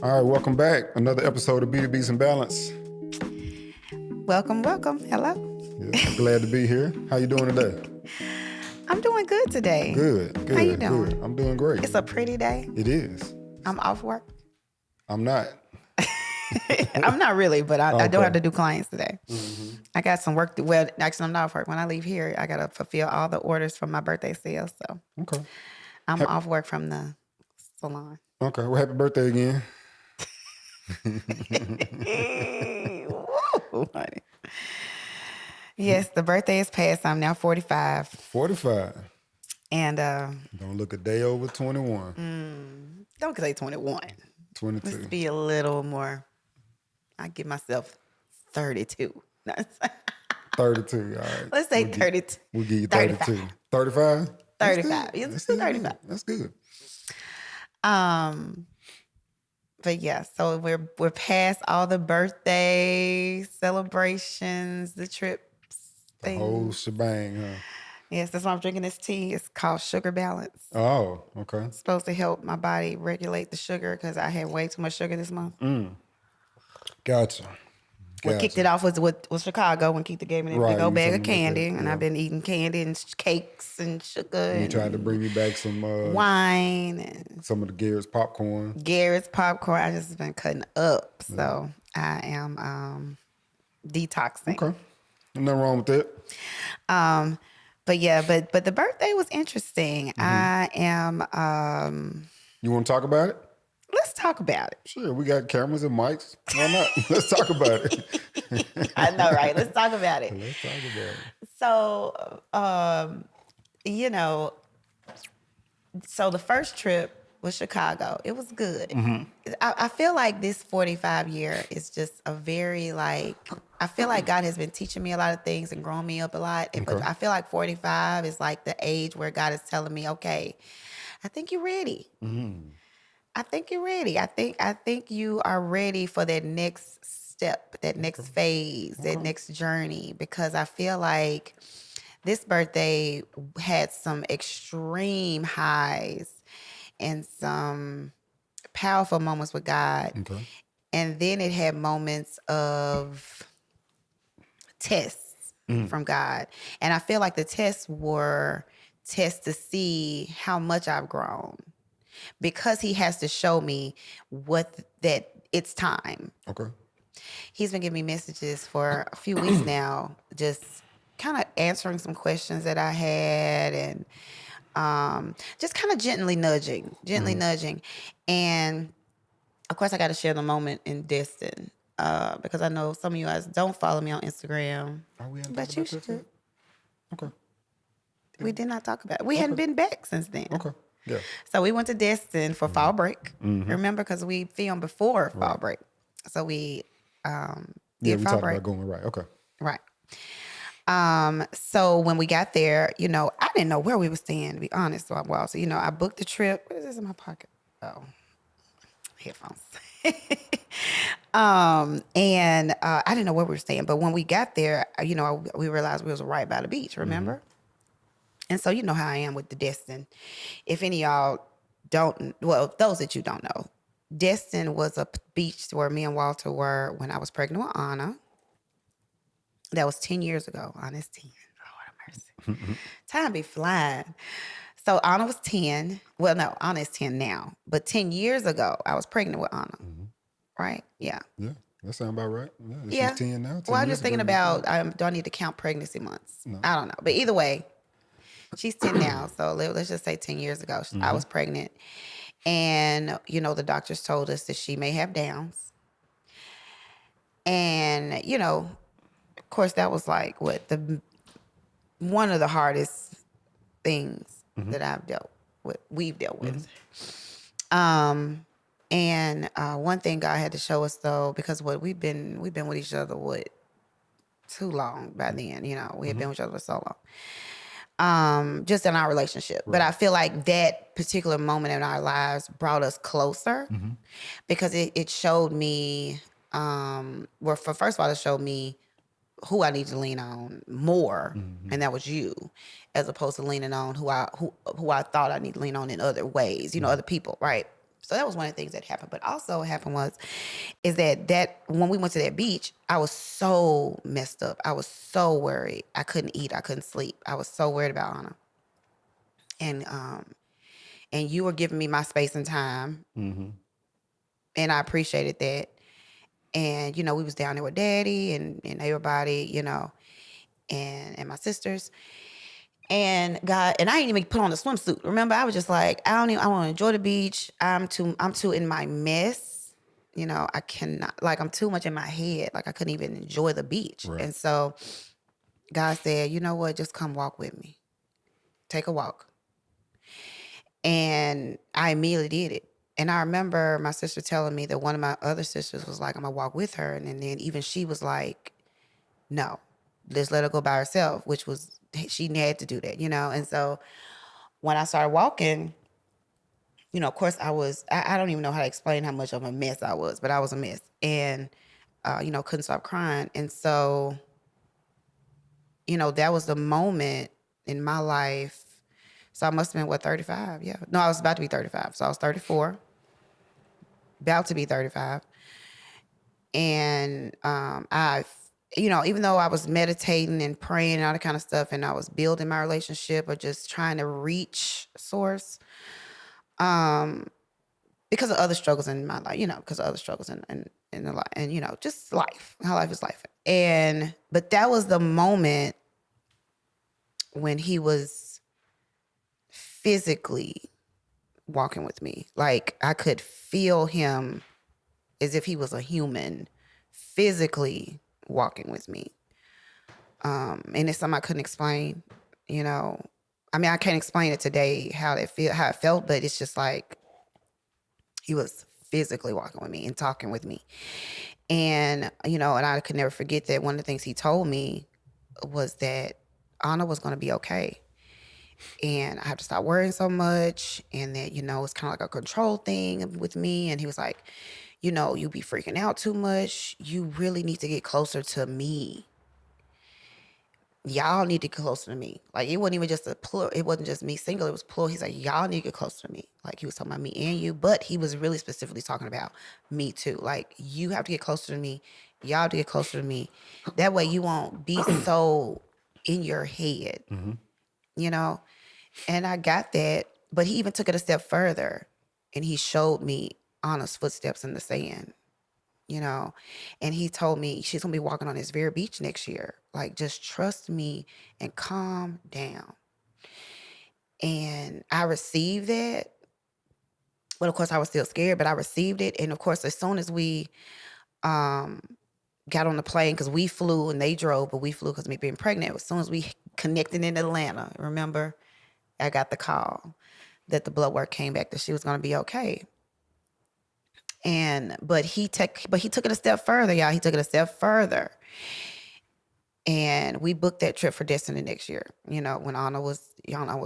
All right, welcome back. Another episode of Beats Balance. Welcome. Hello. Yeah, glad to be here. How you doing today? I'm doing good today. Good. How you doing? Good. I'm doing great. It's a pretty day. It is. I'm off work. I'm not. I'm not really, but I don't Okay. have to do clients today. Mm-hmm. I got some work. Well, actually, I'm not off work. When I leave here, I got to fulfill all the orders from my birthday sale. So Okay. I'm off work from the salon. Okay. Well, happy birthday again. Woo, honey. Yes, the birthday is past. I'm now 45. 45. And Don't look a day over 21. don't say 21. 22. Let's be a little more. I give myself 32. 32. All right. Let's say 32. We'll give you 32. 35? 35. Yes, let's do 35. That's good. But yeah, so we're past all the birthday celebrations, the trips, The things. whole shebang, huh? Yes, that's why I'm drinking this tea. It's called Sugar Balance. Oh, okay. It's supposed to help my body regulate the sugar because I had way too much sugar this month. Gotcha. What kicked it off was Chicago when Keita gave me that Right, big old you bag told of me about candy, that, and yeah. I've been eating candy and cakes and sugar You and tried to bring me back some wine and some of the Garrett's popcorn. Garrett's popcorn. I just been cutting up, so I am detoxing. Okay. Nothing wrong with that. But yeah, but the birthday was interesting. I am. You want to talk about it? Let's talk about it. Sure. We got cameras and mics. Why not? Let's talk about it. I know, right? Let's talk about it. Let's talk about it. So, so the first trip was Chicago. It was good. I feel like this 45 year is just a very I feel like God has been teaching me a lot of things and growing me up a lot. But I feel like 45 is like the age where God is telling me, okay, I think you're ready. I think you're ready. I think you are ready for that next step, that next phase, that next journey, because I feel like this birthday had some extreme highs and some powerful moments with God. Okay. And then it had moments of tests from God. And I feel like the tests were tests to see how much I've grown, because he has to show me that it's time. Okay. He's been giving me messages for a few weeks now, just kind of answering some questions that I had, and just kind of gently nudging. And of course, I got to share the moment in Destin, because I know some of you guys don't follow me on Instagram, but you should. Okay. We did not talk about it. We hadn't been back since then. Okay. Yeah. So we went to Destin for fall break. Remember, because we filmed before fall break. So we We did fall talked break. about going right. Okay. Right. So when we got there, I didn't know where we were staying, to be honest. So I booked the trip. What is this in my pocket? Oh, headphones. And I didn't know where we were staying. But when we got there, we realized we was right by the beach, remember? And so you know how I am with the Destin. If any of y'all don't, well, those that you don't know, Destin was a beach where me and Walter were when I was pregnant with Anna. That was 10 years ago. Anna's 10. Lord have mercy. Time be flying. So Anna was 10. Well, no, Anna is 10 now. But 10 years ago, I was pregnant with Anna. Right? Yeah. Yeah. That sounds about right. Yeah. She's 10 now. 10 Well, I'm years just thinking ago. about, do I need to count pregnancy months? No. I don't know. But either way, she's 10 now. So let's just say 10 years ago, I was pregnant. And, the doctors told us that she may have Downs. And, of course, that was like one of the hardest things that we've dealt with. And one thing God had to show us, though, because we've been with each other too long by then. We had been with each other for so long, just in our relationship. Right. But I feel like that particular moment in our lives brought us closer, because it showed me. First of all, it showed me who I need to lean on more, and that was you, as opposed to leaning on who I thought I need to lean on in other ways, other people, right? So that was one of the things that happened. But also what happened is that when we went to that beach, I was so messed up. I was so worried. I couldn't eat. I couldn't sleep. I was so worried about Anna. And you were giving me my space and time. Mm-hmm. And I appreciated that. And, you know, we was down there with Daddy and everybody, you know, and my sisters. And I didn't even put on a swimsuit. Remember, I was just like, I want to enjoy the beach. I'm too in my mess. You know, I cannot, like, I'm too much in my head. Like, I couldn't even enjoy the beach. Right. And so God said, you know what, just come walk with me. Take a walk. And I immediately did it. And I remember my sister telling me that one of my other sisters was like, I'm going to walk with her. And then even she was like, no, let's let her go by herself, which was, she had to do that, you know? And so when I started walking, you know, of course I don't even know how to explain how much of a mess I was, but I was a mess. And, you know, couldn't stop crying. And so, you know, that was the moment in my life. So I must have been, 35? Yeah. No, I was about to be 35. So I was 34. About to be 35. And you know, even though I was meditating and praying and all that kind of stuff, and I was building my relationship or just trying to reach source, because of other struggles in my life, you know, because of other struggles in the life, and, you know, just life, how life is life. But that was the moment when he was physically walking with me. Like, I could feel him as if he was a human physically walking with me. And it's something I couldn't explain, you know. I mean, I can't explain it today how it felt, but it's just like he was physically walking with me and talking with me. And, you know, and I could never forget that one of the things he told me was that Anna was going to be okay. And I have to stop worrying so much. And that, you know, it's kind of like a control thing with me. And he was like, you know, you be freaking out too much. You really need to get closer to me. Y'all need to get closer to me. Like, it wasn't even just a plural. It wasn't just me single. It was plural. He's like, y'all need to get closer to me. Like, he was talking about me and you, but he was really specifically talking about me too. Like, you have to get closer to me. Y'all have to get closer to me. That way you won't be so in your head, you know? And I got that, but he even took it a step further, and he showed me Anna's footsteps in the sand, you know? And he told me she's gonna be walking on this very beach next year. Like, just trust me and calm down. And I received that. Well, of course, I was still scared, but I received it. And of course, as soon as we got on the plane, because we flew and they drove, but we flew because me being pregnant. As soon as we connected in Atlanta, remember, I got the call that the blood work came back that she was going to be okay. But he took it a step further, y'all. He took it a step further. And we booked that trip for Destiny next year. You know, when Anna was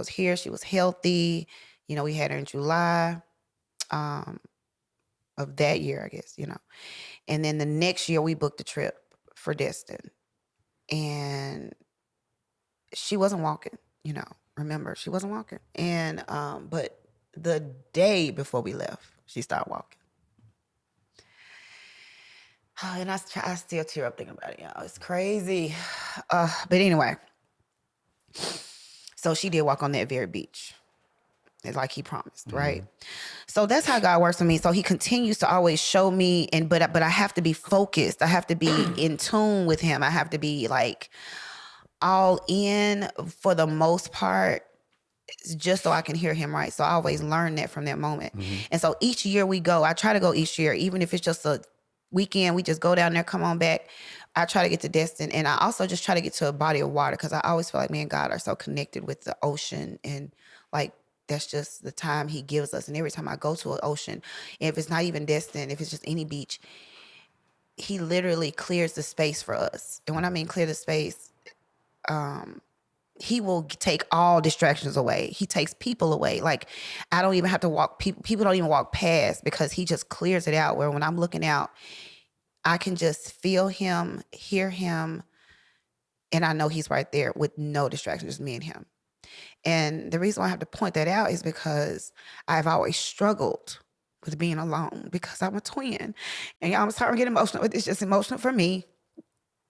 here, she was healthy. You know, we had her in July of that year, I guess, you know. And then the next year we booked a trip for Destin. And she wasn't walking, you know. Remember, she wasn't walking. And but the day before we left, she started walking. And I still tear up thinking about it, y'all. It's crazy. But anyway, so she did walk on that very beach, like he promised, right? So that's how God works with me. So he continues to always show me, but I have to be focused. I have to be in tune with him. I have to be like all in for the most part, just so I can hear him right. So I always learn that from that moment. And so each year we go, I try to go each year, even if it's just a weekend, we just go down there, come on back. I try to get to Destin, and I also just try to get to a body of water, because I always feel like me and God are so connected with the ocean, and like that's just the time he gives us. And every time I go to an ocean, if it's not even Destin, if it's just any beach, he literally clears the space for us. And when I mean clear the space, he will take all distractions away. He takes people away. Like, I don't even have to walk. People don't even walk past, because he just clears it out, where when I'm looking out, I can just feel him, hear him, and I know he's right there with no distractions, just me and him. And the reason why I have to point that out is because I've always struggled with being alone because I'm a twin. And y'all, I'm sorry to get emotional, but it's just emotional for me.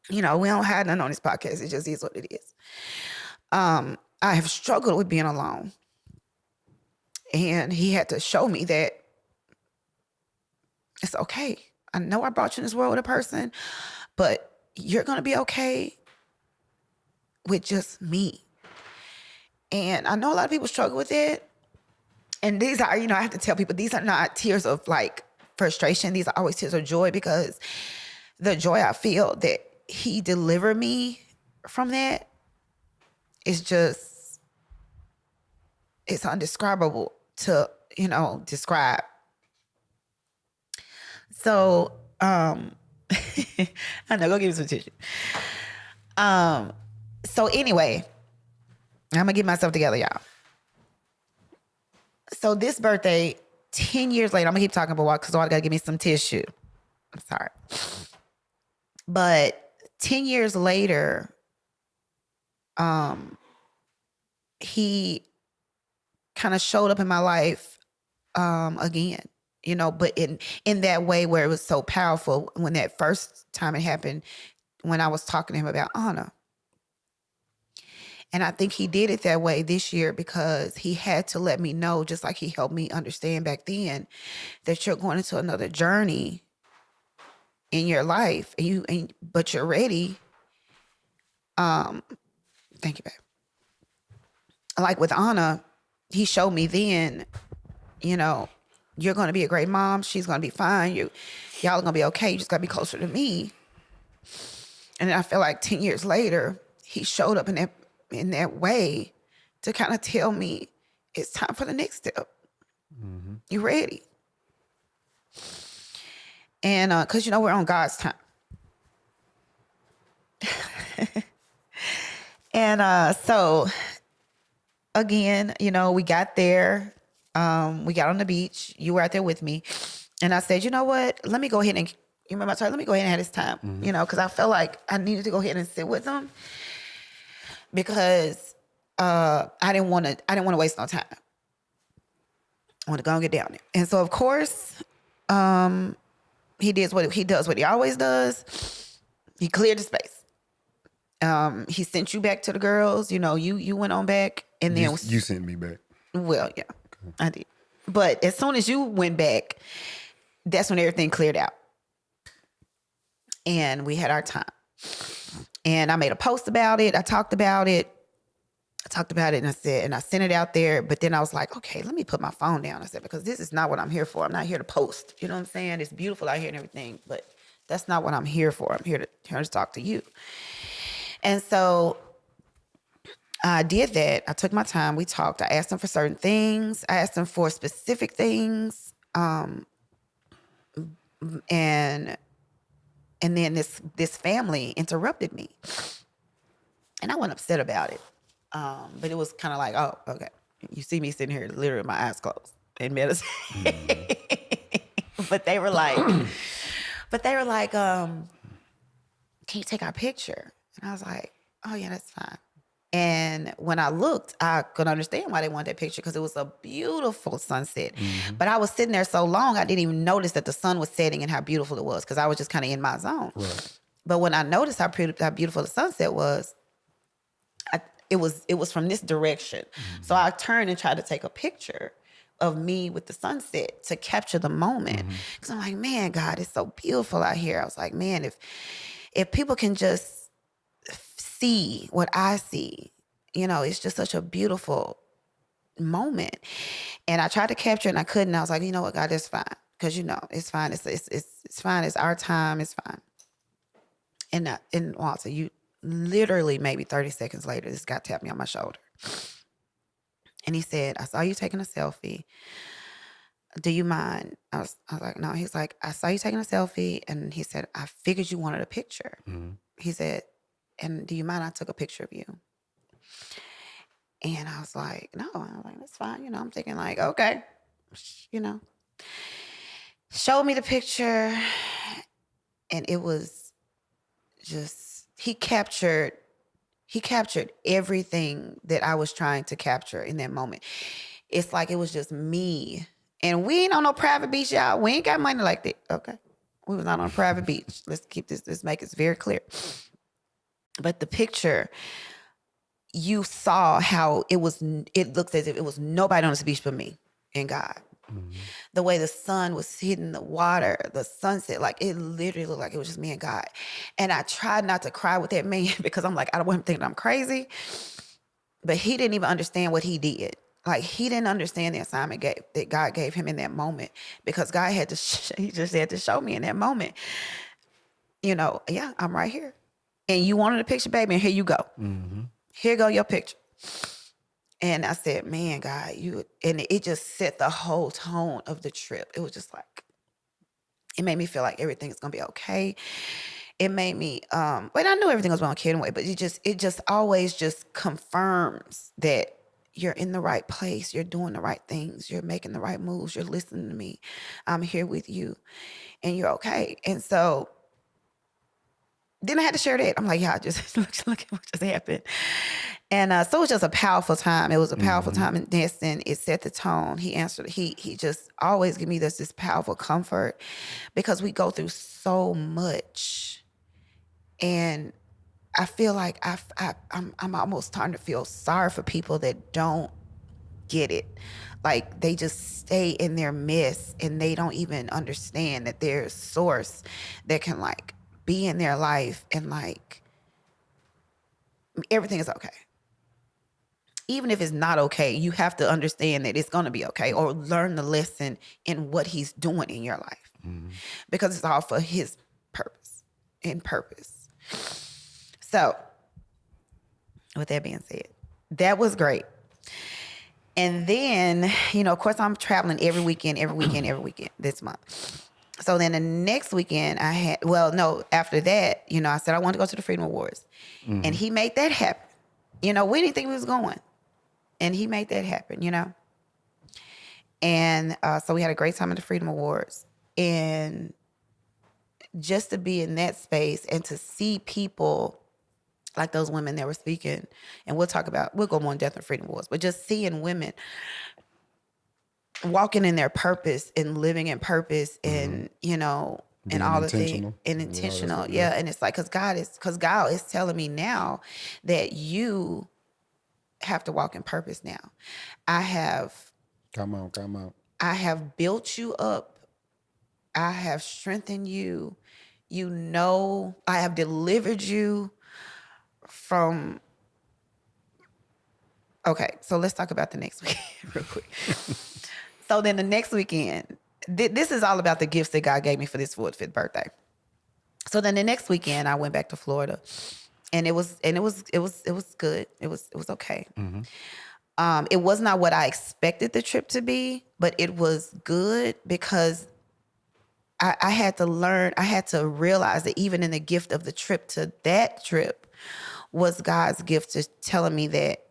You know, we don't have nothing on this podcast. It just is what it is. I have struggled with being alone. And he had to show me that it's okay. I know I brought you in this world with a person, but you're going to be okay with just me. And I know a lot of people struggle with it. And these are, you know, I have to tell people, these are not tears of like frustration. These are always tears of joy, because the joy I feel that he delivered me from that is just, it's indescribable to, you know, describe. So, I know, go give me some tissue. So anyway, I'm gonna get myself together, y'all. So this birthday, 10 years later, I'm gonna keep talking about why, because I gotta give me some tissue. I'm sorry. But 10 years later, he kind of showed up in my life again, you know, but in that way where it was so powerful. When that first time it happened, when I was talking to him about honor. And I think he did it that way this year because he had to let me know, just like he helped me understand back then, that you're going into another journey in your life, but you're ready. Thank you, babe. Like with Anna, he showed me then, you know, you're going to be a great mom. She's going to be fine. Y'all are going to be okay. You just got to be closer to me. And I feel like 10 years later, he showed up in that way to kind of tell me it's time for the next step. Mm-hmm. You ready? And because, you know, we're on God's time. And so, again, you know, we got there. We got on the beach. You were out there with me. And I said, you know what? Let me go ahead and, you remember I told you, let me go ahead and have this time. Mm-hmm. You know, because I felt like I needed to go ahead and sit with him. Because I didn't want to waste no time. I want to go and get down there. And so, of course, he does what he always does. He cleared the space. He sent you back to the girls. You know, you went on back, and then you sent me back. Well, yeah, okay. I did. But as soon as you went back, that's when everything cleared out, and we had our time. And I made a post about it. I talked about it, and I sent it out there. But then I was like, okay, let me put my phone down. I said, because this is not what I'm here for. I'm not here to post. You know what I'm saying? It's beautiful out here and everything, but that's not what I'm here for. I'm here to talk to you. And so I did that. I took my time. We talked. I asked him for certain things. I asked him for specific things. And then this family interrupted me. And I wasn't upset about it. But it was kind of like, oh, okay. You see me sitting here literally with my eyes closed in medicine. Mm-hmm. But they were like, can you take our picture? And I was like, oh yeah, that's fine. And when I looked, I could understand why they wanted that picture, because it was a beautiful sunset. Mm-hmm. But I was sitting there so long, I didn't even notice that the sun was setting and how beautiful it was, because I was just kind of in my zone. Right. But when I noticed how beautiful the sunset was, it was from this direction. Mm-hmm. So I turned and tried to take a picture of me with the sunset to capture the moment. Because I'm like, man, God, it's so beautiful out here. I was like, man, if people can just see what I see, you know, it's just such a beautiful moment. And I tried to capture it and I couldn't. I was like, you know what, God, it's fine. Because, you know, it's fine. It's fine. It's our time. It's fine. And Walter, you literally maybe 30 seconds later, this guy tapped me on my shoulder. And he said, I saw you taking a selfie. Do you mind? I was like, no. He's like, I saw you taking a selfie. And he said, I figured you wanted a picture. Mm-hmm. He said, and do you mind I took a picture of you? And I was like, no. I was like, that's fine. You know, I'm thinking like, okay. You know. Showed me the picture. And it was just, he captured everything that I was trying to capture in that moment. It's like it was just me And we ain't on no private beach, y'all. We ain't got money like that. Okay. We was not on a private beach. Let's make it very clear. But the picture, you saw how it looks as if it was nobody on this beach but me and God. Mm-hmm. The way the sun was hitting the water, the sunset, like it literally looked like it was just me and God. And I tried not to cry with that man because I'm like, I don't want him thinking I'm crazy. But he didn't even understand what he did. Like, he didn't understand the assignment that God gave him in that moment, because God had to, he just had to show me in that moment, yeah, I'm right here. And you wanted a picture, baby, and here you go. Mm-hmm. Here go your picture. And I said, man, God, and it just set the whole tone of the trip. It was just like, it made me feel like everything's going to be okay. It made me, but I knew everything was going to okay anyway, but it just always just confirms that you're in the right place. You're doing the right things. You're making the right moves. You're listening to me. I'm here with you and you're okay. And so then I had to share that. I'm like, yeah, just look at what just happened. And so it was just a powerful time. It was a powerful time in Destin. It set the tone. He answered. He just always give me this powerful comfort, because we go through so much. And I feel like I'm almost starting to feel sorry for people that don't get it. Like, they just stay in their mess and they don't even understand that there's a source that can like be in their life and like everything is okay. Even if it's not okay, you have to understand that it's going to be okay, or learn the lesson in what he's doing in your life, because it's all for his purpose and purpose. So with that being said, that was great. And then, of course, I'm traveling every weekend this month. So then the next weekend after that, I said I wanted to go to the Freedom Awards. Mm-hmm. And he made that happen. We didn't think we was going. And he made that happen, And so we had a great time at the Freedom Awards. And just to be in that space and to see people like those women that were speaking, and we'll go more in depth on Freedom Awards, but just seeing women walking in their purpose and living in purpose and, and all the things, and intentional. Yeah. And it's like, because God is telling me now that you have to walk in purpose now. Come on. I have built you up. I have strengthened you. I have delivered you from. Okay, so let's talk about the next weekend real quick. So then the next weekend, this is all about the gifts that God gave me for this 45th birthday. So then the next weekend, I went back to Florida, and it was good. It was okay. Mm-hmm. It was not what I expected the trip to be, but it was good because I had to learn. I had to realize that even in the gift of the trip to that trip was God's gift to telling me that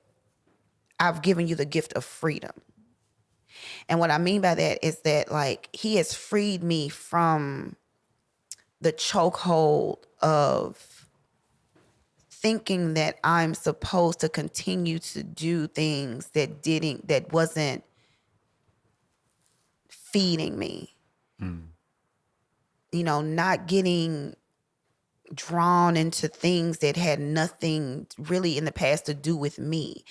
I've given you the gift of freedom. And what I mean by that is that, like, he has freed me from the chokehold of thinking that I'm supposed to continue to do things that wasn't feeding me. Not getting drawn into things that had nothing really in the past to do with me.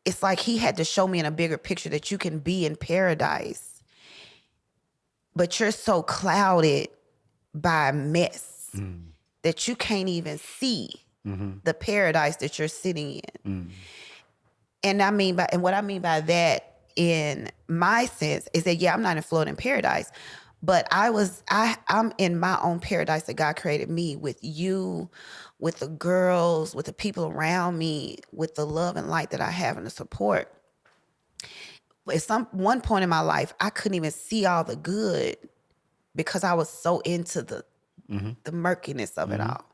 It's like he had to show me in a bigger picture that you can be in paradise, but you're so clouded by mess that you can't even see the paradise that you're sitting in. And what I mean by that in my sense is that, yeah, I'm not in Florida in paradise, but I'm in my own paradise that God created me with you, with the girls, with the people around me, with the love and light that I have and the support. At one point in my life, I couldn't even see all the good because I was so into the murkiness of it all.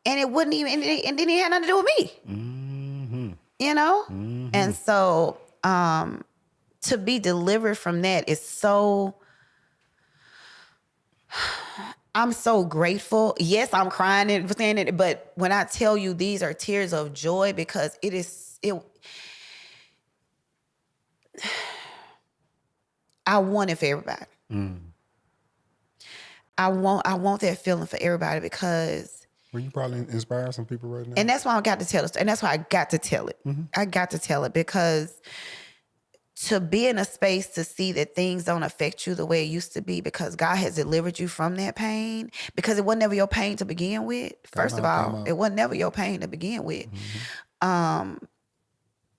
And it wouldn't even, and then it had nothing to do with me, And so, to be delivered from that is so, I'm so grateful. Yes, I'm crying and saying it, but when I tell you these are tears of joy, because I want it for everybody. I want that feeling for everybody because. Well, you probably inspire some people right now. And that's why I got to tell it. And that's why I got to tell it. I got to tell it because to be in a space to see that things don't affect you the way it used to be because God has delivered you from that pain because it wasn't never your pain to begin with. First of all, it wasn't never your pain to begin with.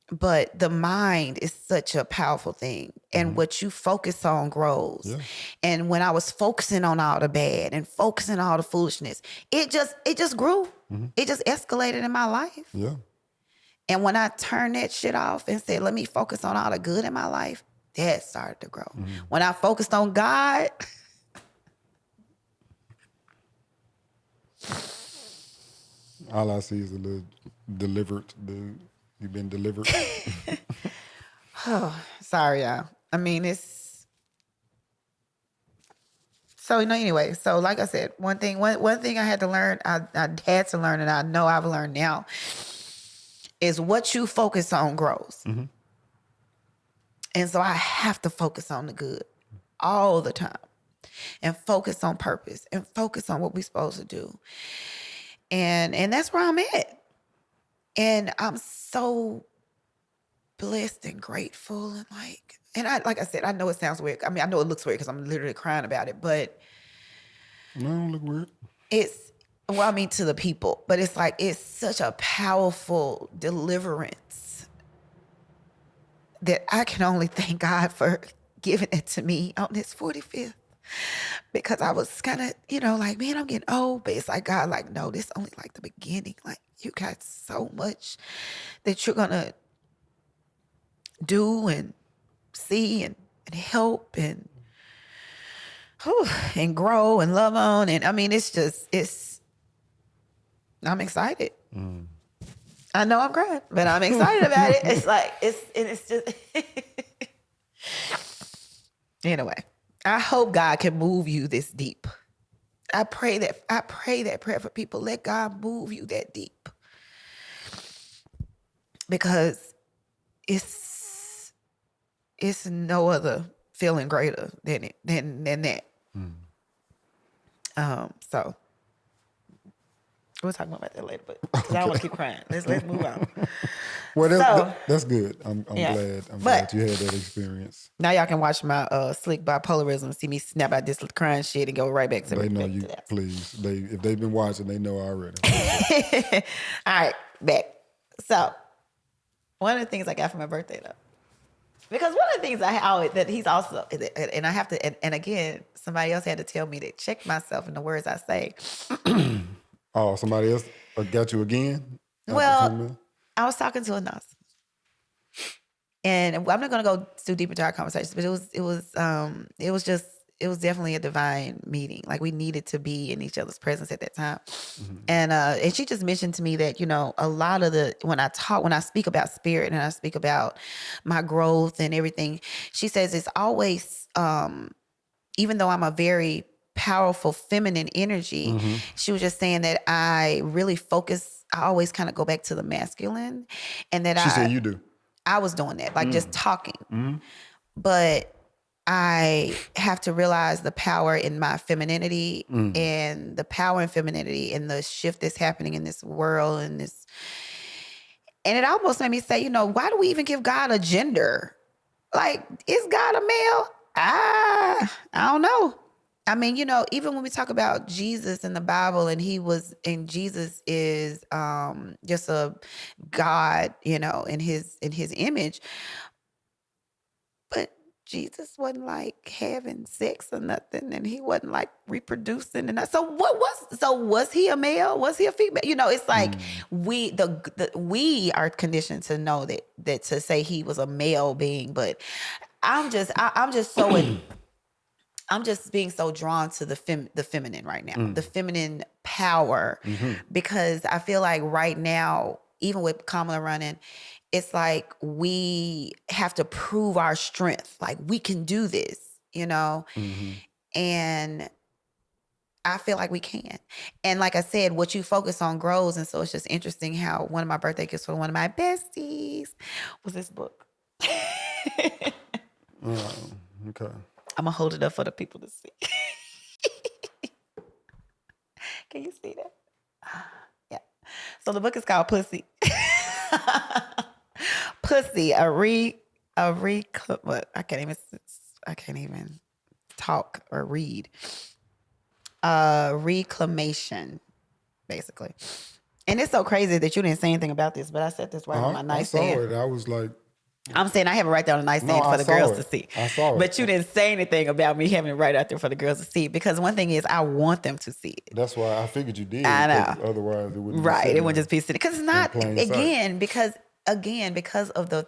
But the mind is such a powerful thing. And what you focus on grows. Yeah. And when I was focusing on all the bad and focusing on all the foolishness, it just grew. It just escalated in my life. Yeah. And when I turned that shit off and said, let me focus on all the good in my life, that started to grow. When I focused on God, all I see is a little delivered dude. You've been delivered. Oh, sorry, y'all. I mean, it's so anyway. So, like I said, one thing I had to learn, I had to learn, and I know I've learned now, is what you focus on grows. And so I have to focus on the good all the time, and focus on purpose, and focus on what we're supposed to do. And that's where I'm at. And I'm so blessed and grateful and like I said, I know it sounds weird. I mean, I know it looks weird because I'm literally crying about it, but no, it don't look weird. To the people, but it's such a powerful deliverance that I can only thank God for giving it to me on this 45th. Because I was kind of, man, I'm getting old, but it's like God, no, this only the beginning. You got so much that you're gonna do and see and help and grow and love on. And I mean, I'm excited. I know I'm crying, but I'm excited about it. It's just anyway. I hope God can move you this deep. I pray that prayer for people. Let God move you that deep. Because it's no other feeling greater than that. So we'll talk more about that later, but because I don't want to keep crying. Let's move on. Well, that's good. I'm glad. I'm glad you had that experience. Now y'all can watch my slick bipolarism, see me snap out this crying shit and go right back to they know you. That. Please, if they've been watching, they know already. All right, back. So one of the things I got for my birthday though, because one of the things that he's also, and I have to, and again, somebody else had to tell me to check myself in the words I say. Oh, somebody else got you again? Well, I was talking to a nurse, and I'm not going to go too deep into our conversations, but it was definitely a divine meeting. We needed to be in each other's presence at that time. And she just mentioned to me that, a lot of when I speak about spirit and I speak about my growth and everything, she says it's always, even though I'm a very powerful feminine energy, she was just saying that I really focus, I always kind of go back to the masculine, and that she said you do. I was doing that, just talking. But I have to realize the power in my femininity and the power in femininity and the shift that's happening in this world and it almost made me say, why do we even give God a gender? Is God a male? I don't know. I mean, even when we talk about Jesus in the Bible and Jesus is just a God, in his image. But Jesus wasn't having sex or nothing, and he wasn't reproducing and so was he a male? Was he a female? It's we are conditioned to know that to say he was a male being, but I'm just so I'm just being so drawn to the feminine right now, the feminine power, because I feel like right now, even with Kamala running, it's we have to prove our strength. We can do this, and I feel like we can. And like I said, what you focus on grows. And so it's just interesting how one of my birthday gifts for one of my besties was this book. Okay. I'm gonna hold it up for the people to see. Can you see that? Yeah. So the book is called Pussy. Pussy, what? I can't even talk or read. Reclamation, basically. And it's so crazy that you didn't say anything about this, but I said this right on my nightstand. I saw it. I was like, I'm saying I have it right there on the nightstand for the girls to see. I saw it. But you didn't say anything about me having it right out there for the girls to see, because one thing is I want them to see it. That's why I figured you did. I know. Otherwise, it wouldn't. Right. It wouldn't just be sitting. Because it's not, because of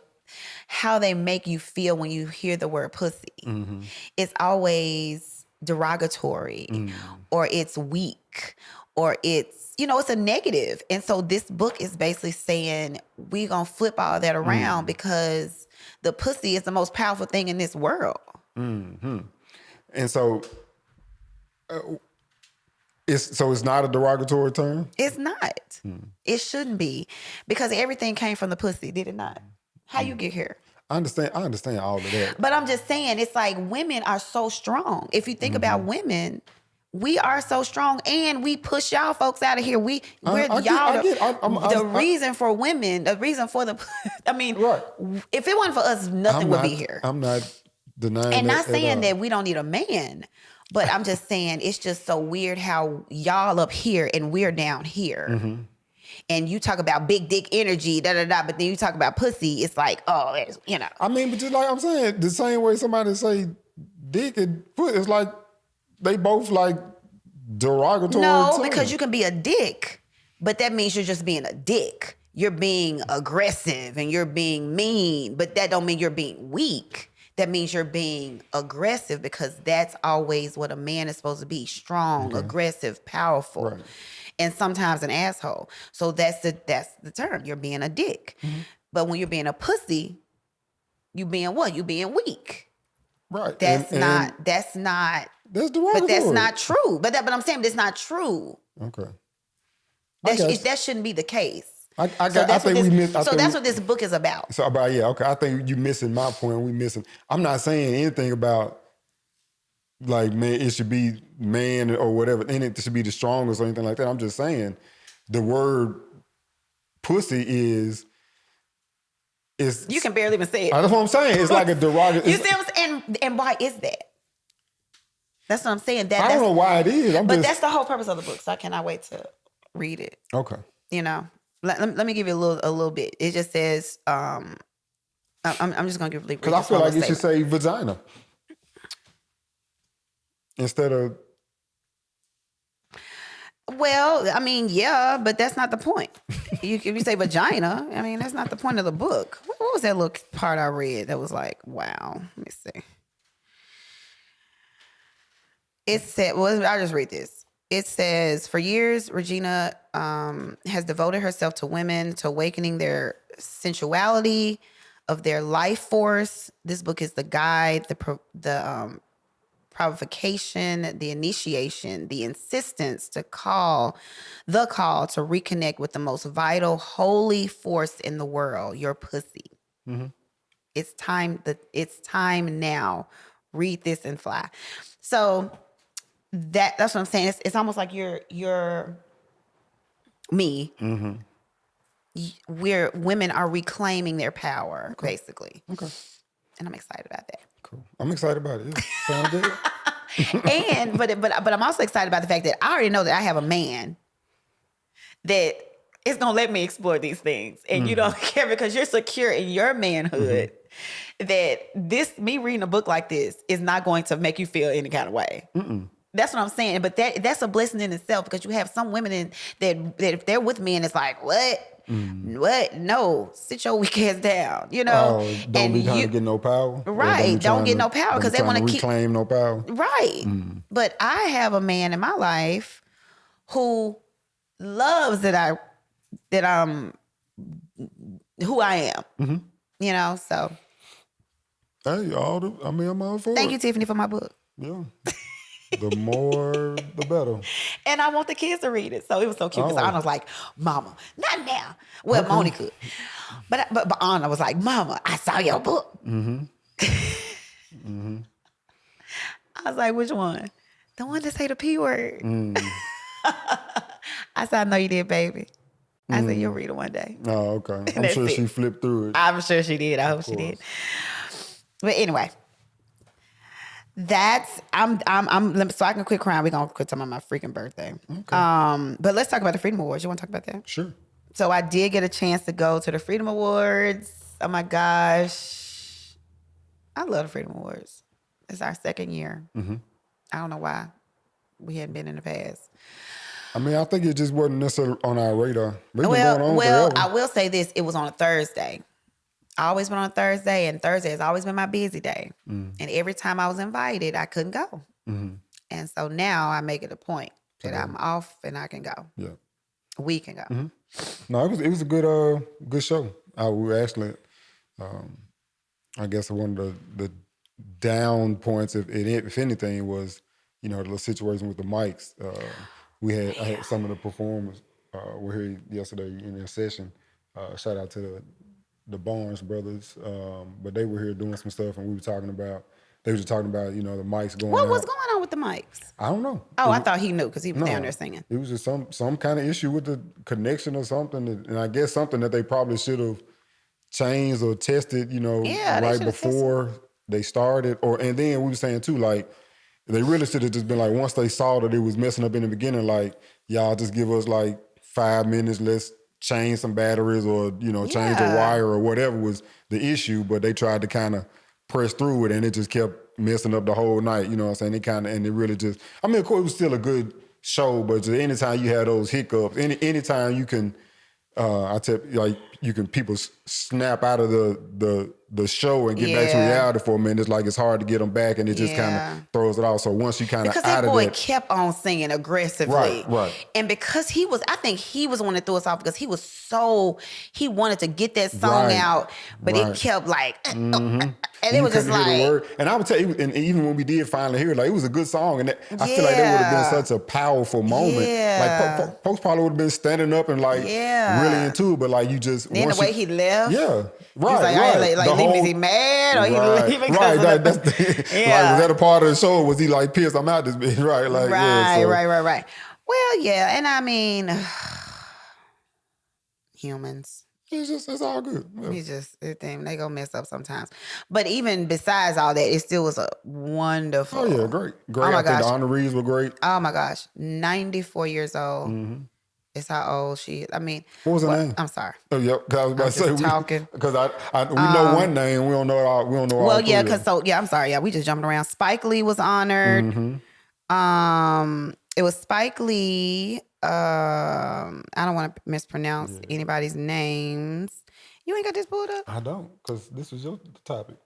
how they make you feel when you hear the word pussy. Mm-hmm. It's always derogatory, or it's weak, or it's, it's a negative. And so this book is basically saying we're going to flip all that around because the pussy is the most powerful thing in this world. Mm-hmm. And so it's not a derogatory term? It's not. It shouldn't be, because everything came from the pussy, did it not? How you get here? I understand all of that. But I'm just saying, it's like women are so strong. If you think about women, we are so strong, and we push y'all folks out of here. The reason for women, the reason for the, right. If it wasn't for us, nothing would be here. I'm not denying and that. Not saying that we don't need a man, but I'm just saying it's just so weird how y'all up here and we're down here. Mm-hmm. And you talk about big dick energy, but then you talk about pussy, it's like, oh, I mean, but just like I'm saying, the same way somebody say dick and foot, it's like they both like derogatory. No, terms. because you can be a dick, but that means you're just being a dick. You're being aggressive and you're being mean, but that don't mean you're being weak. That means you're being aggressive, because that's always what a man is supposed to be: strong, aggressive, powerful. Right. And sometimes an asshole. So that's the term. You're being a dick. Mm-hmm. But when you're being a pussy, you being what? You being weak. Right. That's not. That's derogatory. But that's not true. But I'm saying that's not true. Okay. That shouldn't be the case. That's what this book is about. So I think you're missing my point. We missing. I'm not saying anything about like, man, it should be man or whatever, and it should be the strongest or anything like that. I'm just saying the word pussy is you can barely even say it. That's what I'm saying. It's like a derogatory. You see what I'm saying? And why is that? That's what I'm saying. I don't know why it is. That's the whole purpose of the book. So I cannot wait to read it. Okay. Let me give you a little bit. It just says, I'm just gonna give. Because I feel like it should say vagina instead of. Well, yeah, but that's not the point. If you say vagina, that's not the point of the book. What was that little part I read that was like, wow? Let me see. It said, I'll just read this. It says, for years, Regina has devoted herself to women, to awakening their sensuality, of their life force. This book is the guide, the provocation, the initiation, the insistence to call to reconnect with the most vital, holy force in the world, your pussy. Mm-hmm. It's time now. Read this and fly. So that's what I'm saying. It's almost like you're me. Mm-hmm. Women are reclaiming their power, basically. Okay. And I'm excited about that. Cool. I'm excited about it. Sound good. But I'm also excited about the fact that I already know that I have a man that is gonna let me explore these things, and you don't care because you're secure in your manhood. Mm-hmm. That me reading a book like this is not going to make you feel any kind of way. Mm-mm. That's what I'm saying. But that's a blessing in itself, because you have some women that if they're with me and it's like, what? What? No, sit your weak ass down. Don't be trying to get no power. Right. Don't get no power because they want to reclaim no power. Right. But I have a man in my life who loves that I'm who I am. Mm-hmm. So. Hey, I'm all for it. Thank you, Tiffany, for my book. Yeah. The more, the better. And I want the kids to read it. So it was so cute because Anna was like, Mama, not now. Well, okay. Moni could. But Anna was like, Mama, I saw your book. Mm-hmm. Mm-hmm. I was like, which one? The one that say the P word. I said, I know you did, baby. I said, you'll read it one day. Oh, okay. I'm sure she flipped through it. I'm sure she did. I hope she did. But anyway, that's so I can quit crying. We're gonna quit talking about my freaking birthday. Okay. But let's talk about the Freedom Awards. You want to talk about that? Sure. So I did get a chance to go to the Freedom Awards. Oh my gosh, I love the Freedom Awards. It's our second year. I don't know why we hadn't been in the past. I mean, I think it just wasn't necessarily on our radar. Well, I will say this: it was on a Thursday. I always been on a Thursday, and Thursday has always been my busy day. And every time I was invited, I couldn't go. And so now I make it a point that I'm off and I can go. Yeah, we can go. No, it was a good show. We actually, I guess one of the down points, if anything, was the little situation with the mics. I had some of the performers were here yesterday in their session. Shout out to the Barnes brothers, but they were here doing some stuff, and they were talking about the mics going. What was going on with the mics? I don't know. I thought he knew because he was down there singing. It was just some kind of issue with the connection or something, and I guess something that they probably should have changed or tested, right before they started. And then we were saying too, like, they really should have just been like, once they saw that it was messing up in the beginning, like, y'all just give us like 5 minutes, let's change some batteries or, change a wire or whatever was the issue. But they tried to kind of press through it, and it just kept messing up the whole night. You know what I'm saying? And it really just, I mean, of course, it was still a good show, but just anytime you had those hiccups, anytime you can, people snap out of the show and get back to reality for a minute. It's like it's hard to get them back, and it just kind of throws it out. So once you kind of out of that, because that boy kept on singing aggressively, right, and because I think he was the one that threw us off because he wanted to get that song out, but he kept like, and it was just like, and I would tell you, and even when we did finally hear it, like, it was a good song, and I feel like that would have been such a powerful moment. Like folks probably would have been standing up and like really into it, but like you just then the way he left, right. Like, is he mad or he leaving? Right. Like, was that a part of the show? Was he like pissed? I'm out this bitch, right? Like, right. Well, yeah, and I mean, humans. It's all good. Yeah. They go mess up sometimes. But even besides all that, it still was a wonderful. Oh yeah, great. Oh my gosh. The honorees were great. Oh my gosh, 94 years old. Is how old she is. I mean, what was her name? I'm sorry. Oh, yep. Cause I was about to say talking because we know one name. We don't know all. Well, yeah. I'm sorry. Yeah, we just jumping around. Spike Lee was honored. It was Spike Lee. I don't want to mispronounce anybody's names. You ain't got this pulled up? I don't, because this was your topic.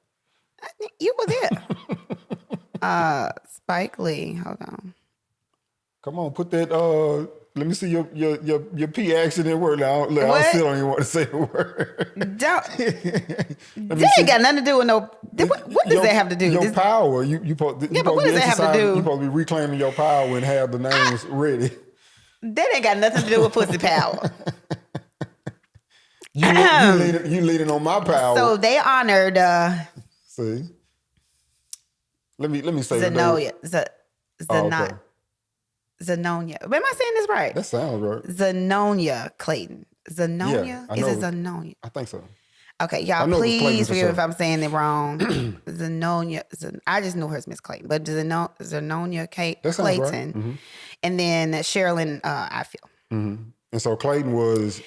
You were there. Spike Lee. Hold on. Come on, put that. Let me see your P accent word. I still don't even want to say the word. That ain't got nothing to do with no. What does that have to do? Your power. But what does that have to do? You supposed to be reclaiming your power and have the names ready. That ain't got nothing to do with pussy power. You leading on my power. So they honored. See. Let me say Zenonia. Okay. Zenonia. Am I saying this right? That sounds right. Zenonia Clayton. Zenonia? Yeah, Is it Zenonia? I think so. Okay, y'all, please forgive if I'm saying it wrong. Zenonia. I just knew her as Miss Clayton, but Zenonia Clayton. Right. And then Sherilyn Ifield. And so Clayton was.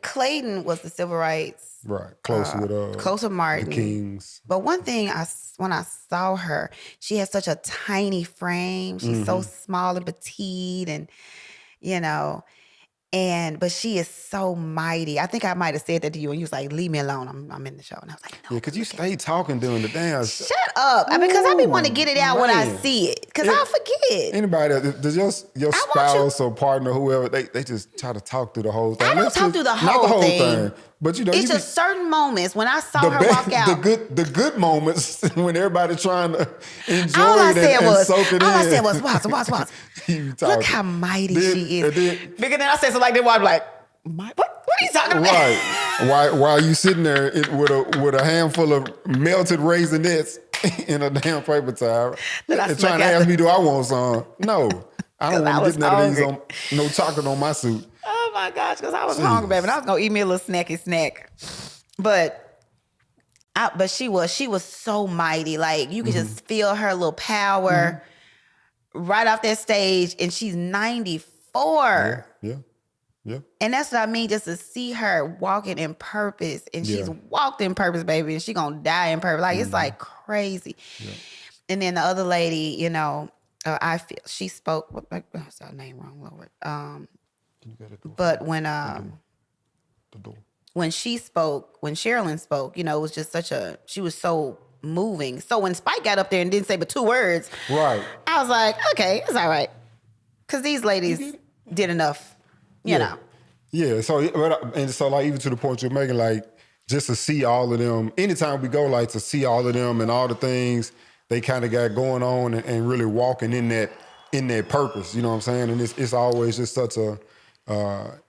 Clayton was the civil rights. Right, close with Martin. The Kings. But one thing, when I saw her, she had such a tiny frame. She's so small and petite, and but she is so mighty. I think I might have said that to you, and you was like, "Leave me alone. I'm in the show." And I was like, "No." Yeah, because you stay talking during the dance. Shut up, because I be wanting to get it out when I see it, because I'll forget. Anybody, does your spouse or partner, whoever, they just try to talk through the whole thing? I don't talk through the whole thing. But it's just certain moments when I saw her walk out. The good moments when everybody's trying to enjoy it and soak it in. All I said was, watch. Look how mighty she is. Because then I said something like that, I'm like, what are you talking about? Right. While you sitting there with a handful of melted raisinets. in a damn paper towel Then I and snuck trying to out ask the- me, do I want some? No, I don't 'Cause I want to was get none of these hungry. on no chocolate on my suit. Oh my gosh, because I was Jeez. hungry, baby. And I was gonna eat me a little snacky snack. But she was so mighty. Like you could just feel her little power right off that stage. And she's 94. Yeah. And that's what I mean, just to see her walking in purpose. And she's walked in purpose, baby, and she gonna die in purpose. Like it's like crazy. Yeah. And then the other lady, you know, I feel she spoke. What's her name wrong, Lord? But when she spoke, when Sherilyn spoke, you know, it was just she was so moving. So when Spike got up there and didn't say but 2 words, right, I was like, okay, it's all right, because these ladies did enough, you know. Yeah. So like even to the point you're making, like just to see all of them. Anytime we go, like to see all of them and all the things they kind of got going on and really walking in that purpose. You know what I'm saying? And it's always just such a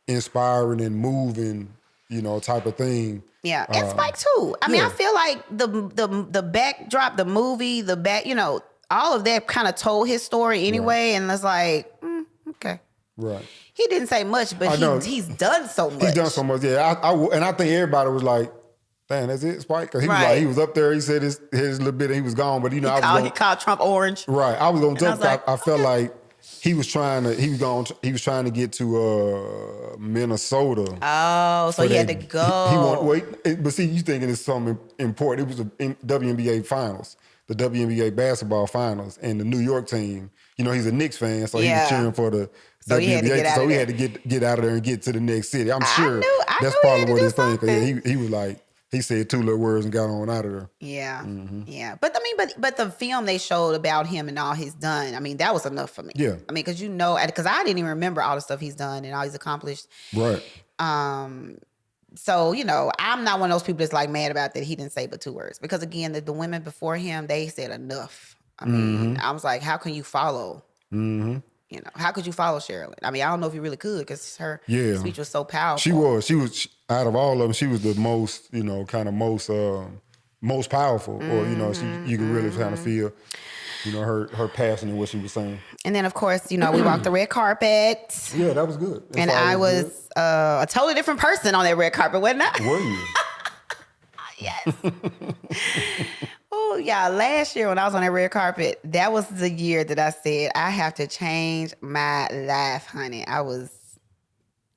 inspiring and moving, you know, type of thing. Yeah, and Spike too. I mean, I feel like the backdrop, the movie, you know, all of that kind of told his story anyway, and it's like, okay, right. He didn't say much, but he's done so much. He's done so much, yeah. And I think everybody was like, "Damn, that's it, Spike." Because he was up there. He said his little bit, and he was gone. But you know, he called Trump orange. Right. I was gonna jump. Like, I felt like he was trying to get to Minnesota. Oh, so he had to go. But see, you thinking it's something important. It was the WNBA finals, the WNBA basketball finals, and the New York team. You know, he's a Knicks fan, so he was cheering for the WNBA. So he had to get out of there and get to the next city. I'm sure that's probably what his thing. He was like, he said 2 little words and got on out of there. Yeah, yeah. But I mean, but the film they showed about him and all he's done, I mean, that was enough for me. Yeah. I mean, because I didn't even remember all the stuff he's done and all he's accomplished. Right. So, you know, I'm not one of those people that's like mad about that he didn't say but 2 words. Because again, the women before him, they said enough. I mean, I was like, how can you follow? You know, how could you follow Sherilyn? I mean, I don't know if you really could, because her speech was so powerful. She was out of all of them, she was the most, you know, kind of most powerful, or you know, you could really kind of feel, you know, her passion in what she was saying. And then, of course, you know, we walked the red carpet. Yeah, that was good. And I was a totally different person on that red carpet, wasn't I? Were you? Yes. Oh, yeah. Last year when I was on that red carpet, that was the year that I said, I have to change my life, honey. I was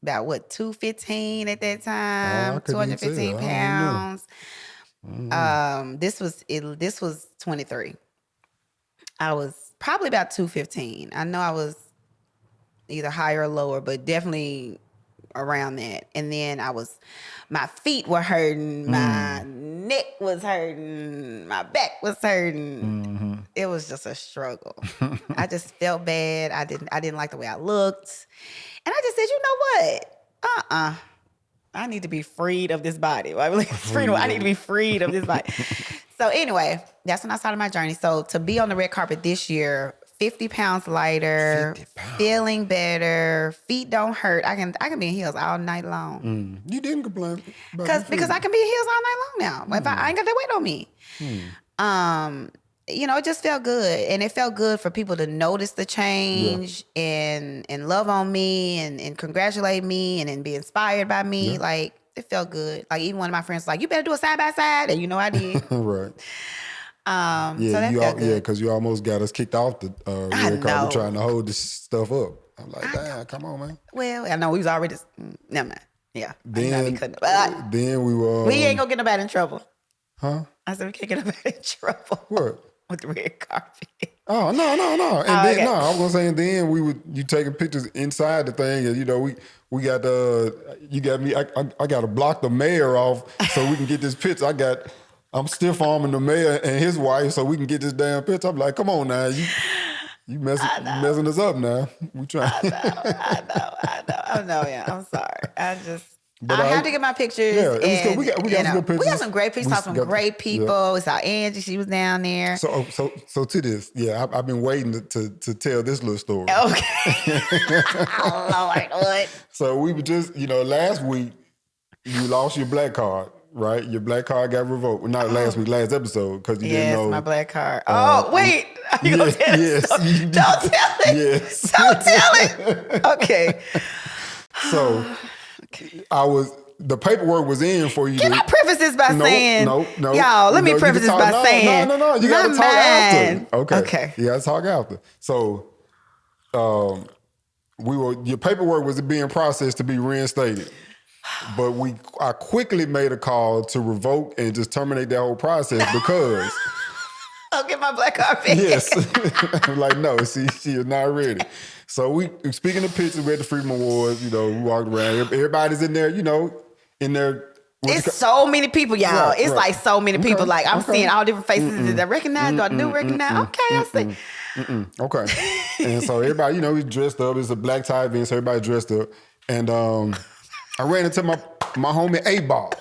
about, 215 at that time, 215 pounds. This was 23. I was probably about 215. I know I was either higher or lower, but definitely around that. And then my feet were hurting, my neck was hurting, my back was hurting. It was just a struggle. I just felt bad. I didn't like the way I looked. And I just said, you know what? I need to be freed of this body. I need to be freed of this body. So anyway, that's when I started my journey. So to be on the red carpet this year, 50 pounds lighter, feeling better, feet don't hurt. I can be in heels all night long. You didn't complain because I can be in heels all night long now. If I ain't got that weight on me. You know, it just felt good, and it felt good for people to notice the change and love on me and congratulate me and be inspired by me. Yeah. Like it felt good. Like even one of my friends was like, "You better do a side by side," and you know I did. Right. So that felt good. because you almost got us kicked off the red carpet trying to hold this stuff up. I'm like, damn, come on, man. Well, I know we was already. Never mind. Yeah. Then we ain't gonna get nobody in trouble. Huh? I said we can't get nobody in trouble. What? With the red carpet. Oh, no. And I was gonna say, and then you taking pictures inside the thing, and you know, we got you got me. I gotta block the mayor off so we can get this picture. I'm stiff arming the mayor and his wife so we can get this damn picture. I'm like, come on now, you messing us up now. We trying. I know. Yeah, I'm sorry. I had to get my pictures. Yeah, it was good. We got some good pictures. We got some great pictures. Saw some great people. Yeah. We saw Angie. She was down there. So to this, I've been waiting to tell this little story. Okay. Oh Lord, what? So we were just, last week you lost your black card. right? Your black card got revoked. Well, not last week, last episode, because you didn't know. Yes, my black card. Oh, wait. Are you going to tell yes, it? Don't tell it. Yes. Don't tell it. Okay. So the paperwork was in for you. Can I preface this by saying, no. Y'all, let me preface this by saying. No. You got to talk after. Okay. You got to talk after. So, your paperwork was being processed to be reinstated. But I quickly made a call to revoke and just terminate that whole process because I'll get my black card back. yes, I'm like no, she is not ready. So speaking of pictures, we had the Freedom Awards. You know, we walked around. Everybody's in there. You know, in there. It's so many people, y'all. Right, it's right. like so many people. Like I'm seeing all different faces. Did I recognize? Do I do recognize? Okay, I see. Okay. And so everybody, you know, we dressed up. It's a black tie event, so everybody dressed up. And I ran into my homie A-Ball.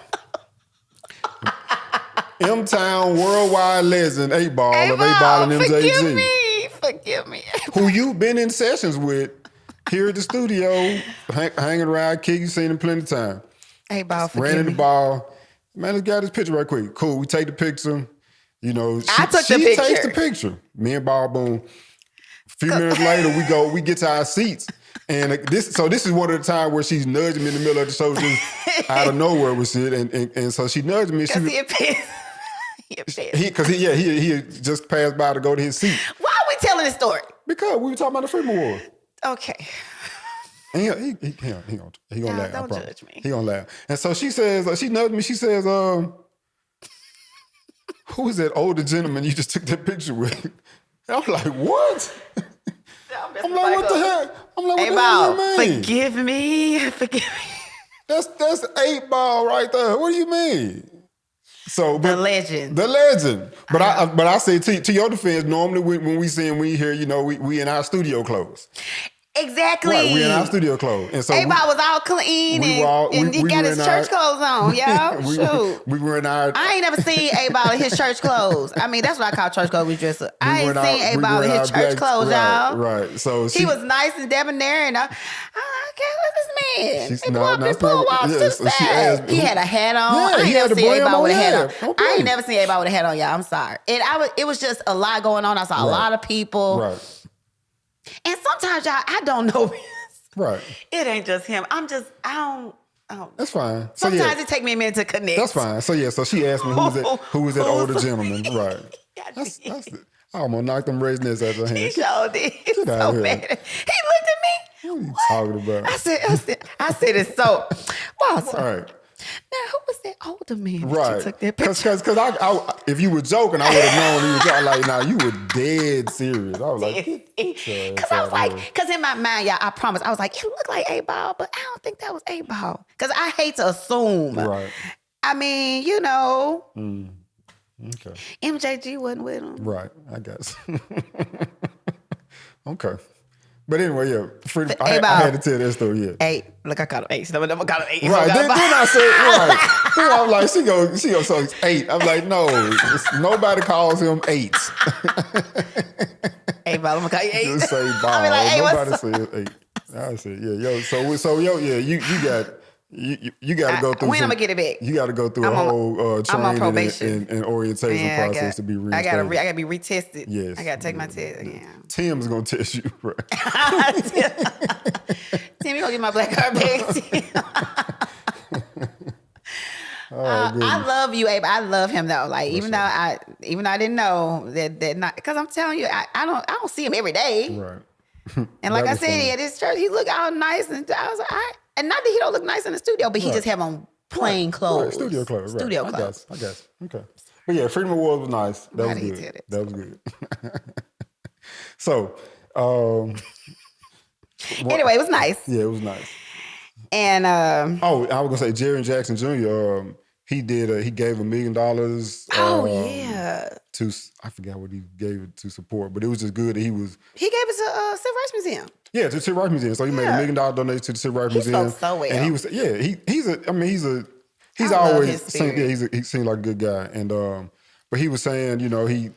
M-Town worldwide legend A-Ball of A-Ball and MJG. Forgive me. Who you've been in sessions with here at the studio, hanging around, you seen him plenty of time. A-Ball, forgive me. Ran in the ball. Man, let's get this picture right quick. Cool, we take the picture. You know, I took the picture. She takes the picture. Me and Ball Boom. A few minutes later, we get to our seats. And this is one of the times where she's nudging me in the middle of the show, just out of nowhere with shit. And so she nudged me. Because he pissed. He had just passed by to go to his seat. Why are we telling this story? Because we were talking about the Freedom Award. Okay. And he gonna laugh. Don't judge me. He gonna laugh. And so she says, she nudged me. She says, who is that older gentleman you just took that picture with? And I'm like, what? I'm like, what the heck? I'm like, what the hell do you mean? Forgive me. That's 8-Ball right there. What do you mean? So the legend. But I say to your defense, normally when we here, you know, we in our studio clothes. Exactly. Right, we in our studio clothes. And so A-Ball was all clean and he got his church clothes on, y'all. Shoot. We were in our... I ain't never seen A-Ball in his church clothes. I mean, that's what I call church clothes. We dress up. I ain't seen A-Ball in his church clothes, y'all. Right. So he was nice and debonair and I okay, what's this man? He walked his pool walks to the side. He had a hat on. Yeah, I ain't never seen A-Ball with a hat on. Okay. I ain't never seen A-Ball with a hat on, y'all. I'm sorry. It was just a lot going on. I saw a lot of people. Right. And sometimes, y'all, I don't know. Right. It ain't just him. I don't. That's fine. Sometimes it take me a minute to connect. That's fine. So she asked me who was that older gentleman. Right. That's it. I almost knocked them raisins out of her hand. He sure did. Get out of here. Bad. He looked at me. What are you talking about? I said it's so. Walter. All right. Now, who was that older man right. that you took that picture? Because I if you were joking, I would have known you were joking. Like, nah, you were dead serious. I was like, because I was like, because in my mind, y'all, I promise, I was like, it looked like A-Ball, but I don't think that was A-Ball. Because I hate to assume. Right. I mean, you know. Okay. MJG wasn't with him. Right, I guess. Okay. But anyway, yeah, I had to tell that story, yeah. 8. Look, I called him 8. So I called him 8. Right, then I said, right. Then I was like, she go, so it's 8. I'm like, no, nobody calls him 8. 8 ball, I'm gonna call you 8. Just say ball. I mean, like, hey, nobody says 8. I said, yeah, you got to go through. When I'm gonna get it back? You got to go through a whole training and orientation process to be reinstated. I gotta be retested. Yes, I gotta take my test. Yeah. Tim's gonna test you, right? Tim, you gonna get my black card back? I love you, Abe. I love him though. Like even though I didn't know that not because I'm telling you, I don't see him every day. Right. And like I said, at his church, he looked all nice, and I was like, and not that he don't look nice in the studio, but he just have on plain clothes, right. Studio clothes, right. Studio clothes. I guess. Okay. But yeah, Freedom Awards was nice. That was good. That was good. So, anyway, it was nice. Yeah, it was nice. And I was gonna say Jaren Jackson Jr. He gave $1 million. To I forgot what he gave it to support, but it was just good that he gave it to Civil Rights Museum. Yeah, to the Civil Rights Museum. So he made $1 million donation to the Civil Rights Museum. He spoke so well. And he was he's always he seemed like a good guy. And but he was saying, you know, he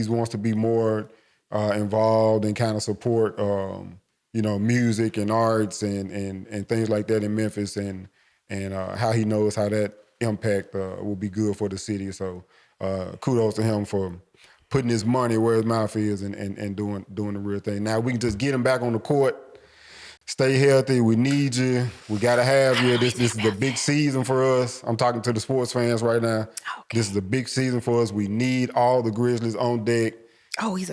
wants to be more involved and kind of support you know, music and arts and things like that in Memphis and how he knows how that impact will be good for the city. So kudos to him for putting his money where his mouth is and doing the real thing. Now we can just get him back on the court. Stay healthy. We need you. We got to have you. This is the big season for us. I'm talking to the sports fans right now. Okay. This is a big season for us. We need all the Grizzlies on deck. Oh, he's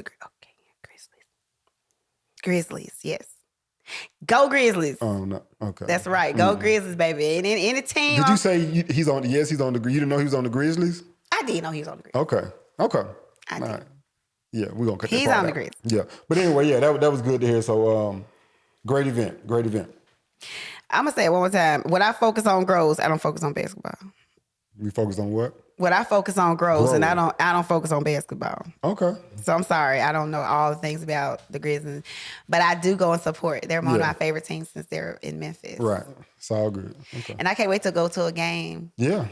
Grizzlies, yes. Go Grizzlies. Oh, no. Okay. That's right. Go Grizzlies, baby. And any team. Did you say he's on? Yes, he's on the. You didn't know he was on the Grizzlies? I did know he was on the Grizzlies. Okay. I All did. right. Yeah, we're gonna cut that He's part on the out. Grizzlies. Yeah, but anyway, yeah, that was good to hear. So, great event. I'm gonna say it one more time. When I focus on grows, I don't focus on basketball. We focused on what? What I focus on grows, and I don't focus on basketball. Okay. So I'm sorry, I don't know all the things about the Grizzlies, but I do go and support. They're one of my favorite teams since they're in Memphis. Right. It's all good. Okay. And I can't wait to go to a game. Yeah,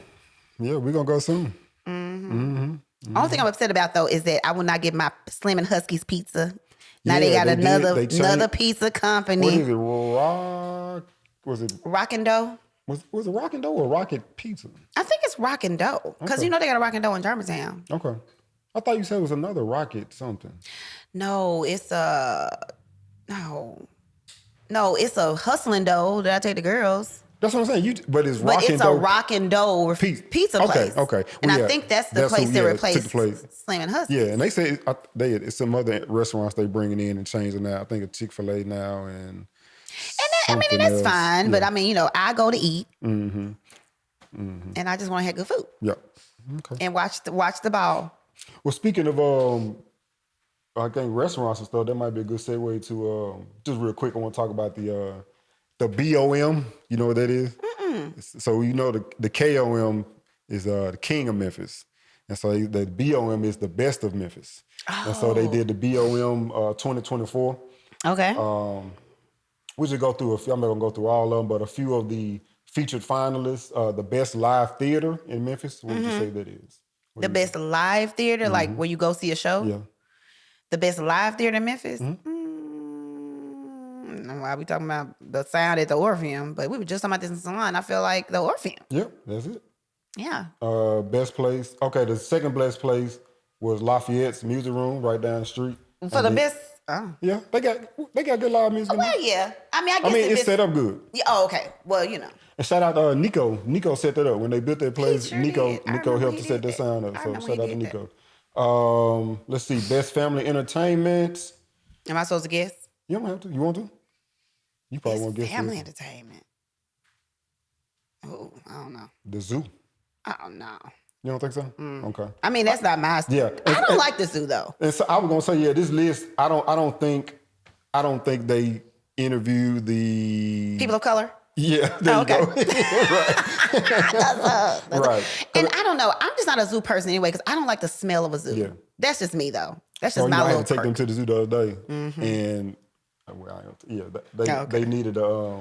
we're gonna go soon. Only thing I'm upset about though is that I will not get my Slim and Husky's pizza. Now they got they another pizza company. What is it? Was it Rockin' Dough. was it Rockin' Dough or Rocket Pizza? I think it's Rockin' Dough because Okay. you know they got a Rockin' Dough in Germantown. Okay. I thought you said it was another Rocket something. No, it's it's a Hustling Dough that I take the girls. That's what I'm saying. But it's But Rockin' it's Dough. a Rockin' Dough pizza place. Okay. And Well, I think that's the that's place who- that yeah, replaced took the place. Slim and Husky. Yeah, and they say it's some other restaurants they bringing in and changing now. I think a Chick-fil-A now and something that's else. fine. Yeah. But I mean, I go to eat. And I just want to have good food. Yeah. Okay. And watch the ball. Well, speaking of I think restaurants and stuff, that might be a good segue to just real quick. I want to talk about the BOM. You know what that is? So you know the KOM is the king of Memphis, and so the BOM is the best of Memphis. And so they did the BOM 2024. Okay. We should go through a few. I'm not gonna go through all of them, but a few of the featured finalists. The best live theater in Memphis. What would you say that is? The best live theater, like where you go see a show? Yeah. The best live theater in Memphis? Why we talking about the sound at the Orpheum? But we were just talking about this in Salon. I feel like the Orpheum. Yep, that's it. Yeah. Best place. Okay, the second best place was Lafayette's Music Room right down the street. For the best. Oh. Yeah, they got good live music. Well, yeah. I mean, I guess it's set up good. Yeah, oh, okay. Well, you know. And shout out Nico. Nico set that up when they built that place. Sure Nico did. I Nico remember helped he to set did that sound up. I So remember shout he out to did Nico. Let's see. Best family entertainment. Am I supposed to guess? You don't have to. You want to? You probably Best won't guess. family this. entertainment. Oh, I don't know. The zoo. I don't know. You don't think so? Okay. I mean, that's not my style. Yeah. I don't like the zoo though. And so I was gonna say, yeah, this list. I don't think they interview the People of color. Yeah, there okay. you go. Right. And I don't know. I'm just not a zoo person anyway because I don't like the smell of a zoo. Yeah. That's just me though. That's just So my I little had to take quirk. them to the zoo the other day, and they needed a.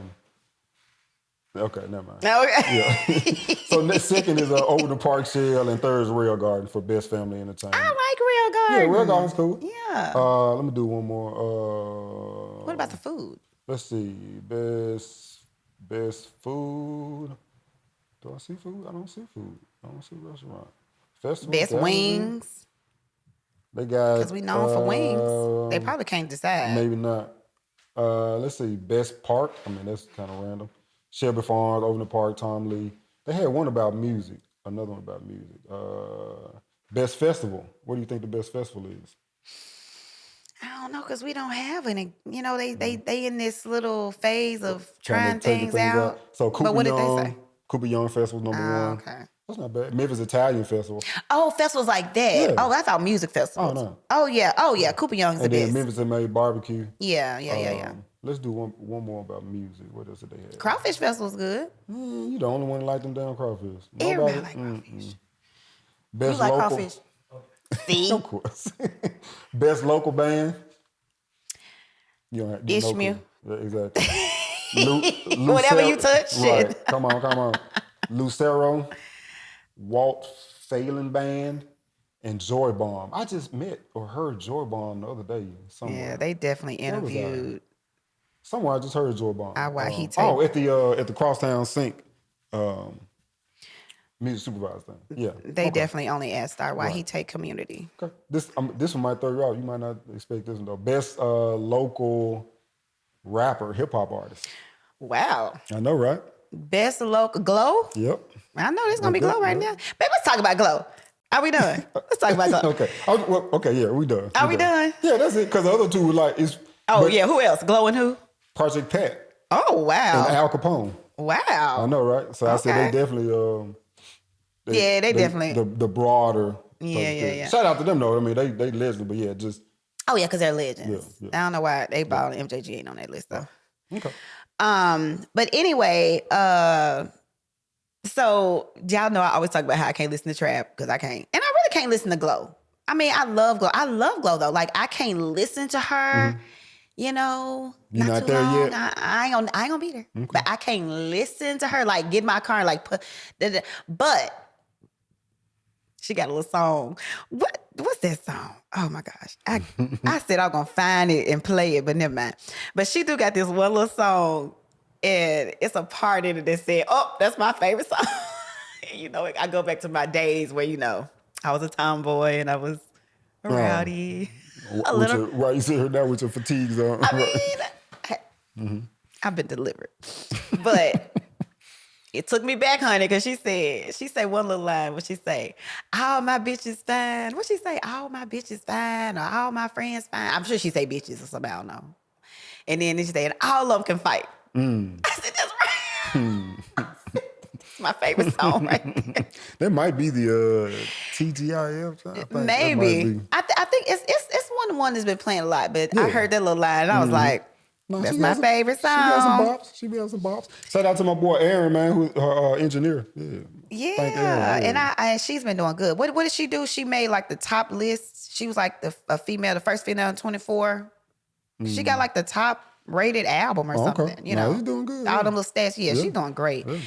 Okay, never mind. Okay. Yeah. So next second is Overton Park Shell, and third is Rail Garden for best family entertainment. I like Real Garden. Yeah, Rail Garden's cool. Yeah. Let me do one more. What about the food? Let's see. Best food. Do I see food? I don't see food. I don't see restaurant. Festival. Best wings. They got. Because we known for wings. They probably can't decide. Maybe not. Let's see. Best park. I mean, that's kind of random. Shelby Farms, Overton Park, Tom Lee. They had one about music. Another one about music. Best festival. What do you think the best festival is? I don't know because we don't have any. You know, they in this little phase of Trying trying to take things the out. So But what did they say? Cooper Young Festival number one. Okay. That's not bad. Memphis Italian Festival. Oh, festivals like that. Yeah. Oh, I thought music festivals. Oh, no. Oh yeah. Cooper Young's the And then best. Memphis had made barbecue. Yeah. Let's do one more about music. What else did they have? Crawfish festival's good. You the only one that like them damn crawfish. Everybody like crawfish. Best You like local. crawfish? See? Of course. Best local band. You don't have you Ishmael. Yeah, exactly. Whatever you touch, shit. Right. Come on. Lucero, Walt Phelan Band, and Joy Bomb. I just met or heard Joy Bomb the other day somewhere. Yeah, they definitely Where was I? interviewed. Somewhere I just heard Joy Bomb. Why he at the Crosstown Sync. Music supervisor thing. Yeah. They definitely only asked Star why he take community. Okay. This one might throw you out. You might not expect this one though. Best local rapper, hip hop artist. Wow. I know, right? Best local Glow? Yep. I know there's gonna be Glow right now. Babe, let's talk about Glow. Are we done? Let's talk about Glow. Okay. Yeah, we done. Are we done? Yeah, that's it. Because the other two were like, who else? Glow and who? Project Pat. Oh, wow. And Al Capone. Wow. I know, right? So I said they definitely. They definitely. The broader. Yeah. Shout out to them though. I mean, they legends, but yeah, just. Oh yeah, because they're legends. Yeah. I don't know why they bought MJG ain't on that list though. Okay. But anyway, so y'all know I always talk about how I can't listen to trap because I can't, and I really can't listen to Glow. I mean, I love Glow. I love Glow though. Like I can't listen to her. You know, You're not too there long. yet? I ain't gonna be there. Okay. But I can't listen to her. Like get in my car and like put. But she got a little song. What's that song? Oh my gosh. I said I'm gonna find it and play it, but never mind. But she do got this one little song, and it's a part in it that said, "Oh, that's my favorite song." You know, I go back to my days where I was a tomboy and I was rowdy. Why you sit here now with your fatigues on? I mean, I've been delivered, but. It took me back, honey, because she said one little line. What she say? All my bitches fine. What she say? All my bitches fine, or all my friends fine. I'm sure she say bitches or something. I don't know. And then she said, all of them can fight. I said, that's right. It's my favorite song right there. That might be the TGIF. Maybe. I think it's one that's been playing a lot. But I heard that little line, and I was like. No, that's my favorite song. She be on some bops. Shout out to my boy Aaron, man, who's her engineer. Yeah, Aaron. And she's been doing good. What did she do? She made like the top list. She was like the first female in 24. She got like the top rated album or something. Okay. You know, she's doing good. All them little stats. Yeah, she's doing great. Yeah.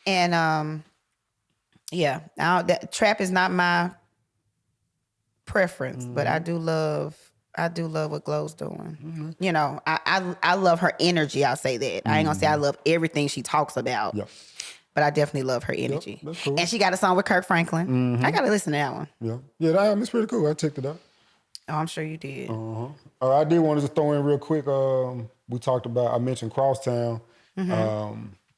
And that trap is not my preference, but I do love what Glow's doing. You know, I love her energy. I'll say that. I ain't gonna say I love everything she talks about, but I definitely love her energy. That's cool. And she got a song with Kirk Franklin. I gotta listen to that one. Yeah, that album is pretty cool. I checked it out. Oh, I'm sure you did. I did want to just throw in real quick. I mentioned Crosstown.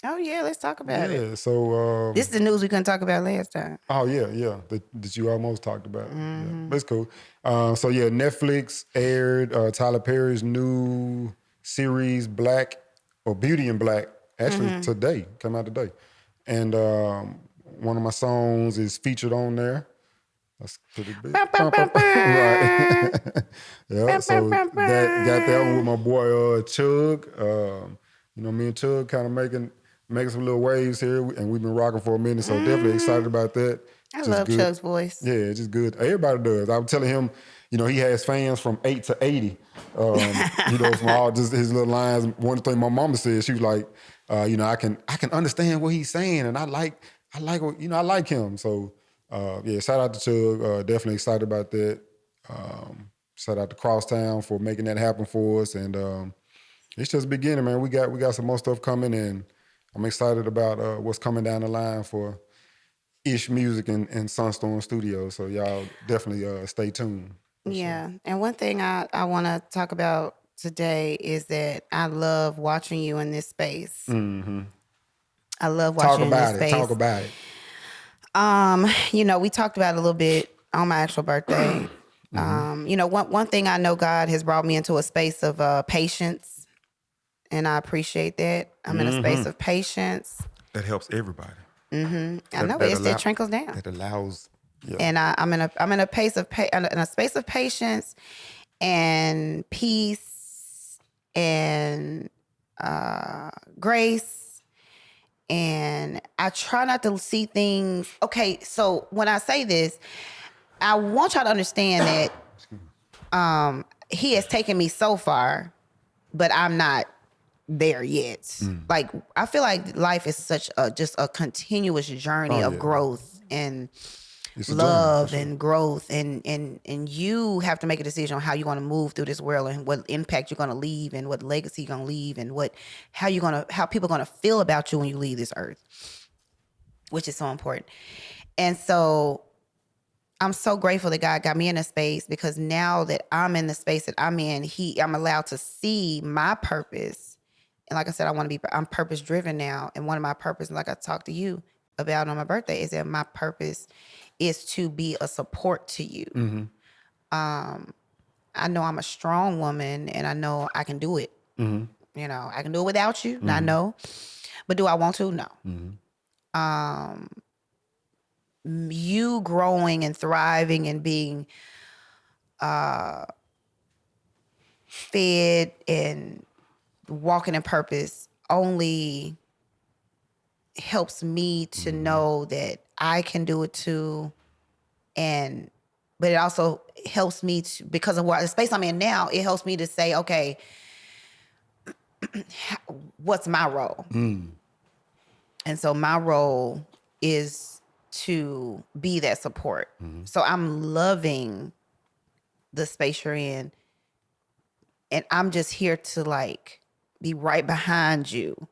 Oh yeah, let's talk about it. Yeah, so this is the news we couldn't talk about last time. Oh yeah, that you almost talked about. Yeah, that's cool. Netflix aired Tyler Perry's new series Beauty in Black actually today, came out today, and one of my songs is featured on there. That's pretty big. Right. So got that one with my boy Chug. Me and Chug kind of making some little waves here, and we've been rocking for a minute, so definitely excited about that. I love Chug's voice. Yeah, it's just good. Everybody does. I was telling him, he has fans from 8 to 80. From all just his little lines. One thing my mama said, she was like, I can understand what he's saying, and I like him. So shout out to Chug. Definitely excited about that. Shout out to Crosstown for making that happen for us, and it's just beginning, man. We got some more stuff coming, and I'm excited about what's coming down the line for Ish Music and Sunstorm Studios. So y'all definitely stay tuned. Yeah, sure. And one thing I want to talk about today is that I love watching you in this space. I love watching you in this space. Talk about it. We talked about it a little bit on my actual birthday. One thing I know, God has brought me into a space of patience. And I appreciate that. I'm in a space of patience. That helps everybody. I know it trickles down. That allows. Yeah. And I'm in a space of patience and peace and grace. And I try not to see things. Okay, so when I say this, I want y'all to understand that he has taken me so far, but I'm not there yet. Like, I feel like life is such just a continuous journey of growth and love and growth, and you have to make a decision on how you're going to move through this world and what impact you're going to leave and what legacy you're going to leave and how people are going to feel about you when you leave this earth. which is so important. And so I'm so grateful that God got me in a space, because now that I'm in the space that I'm in, I'm allowed to see my purpose. And like I said, I'm purpose driven now. And one of my purpose, like I talked to you about on my birthday, is that my purpose is to be a support to you. I know I'm a strong woman, and I know I can do it. You know, I can do it without you. I know. But do I want to? No. You growing and thriving and being fed and walking in purpose only helps me to know that I can do it too. But it also helps me to, because of the space I'm in now, it helps me to say, okay, what's my role? And so my role is to be that support. So I'm loving the space you're in, and I'm just here to like be right behind you,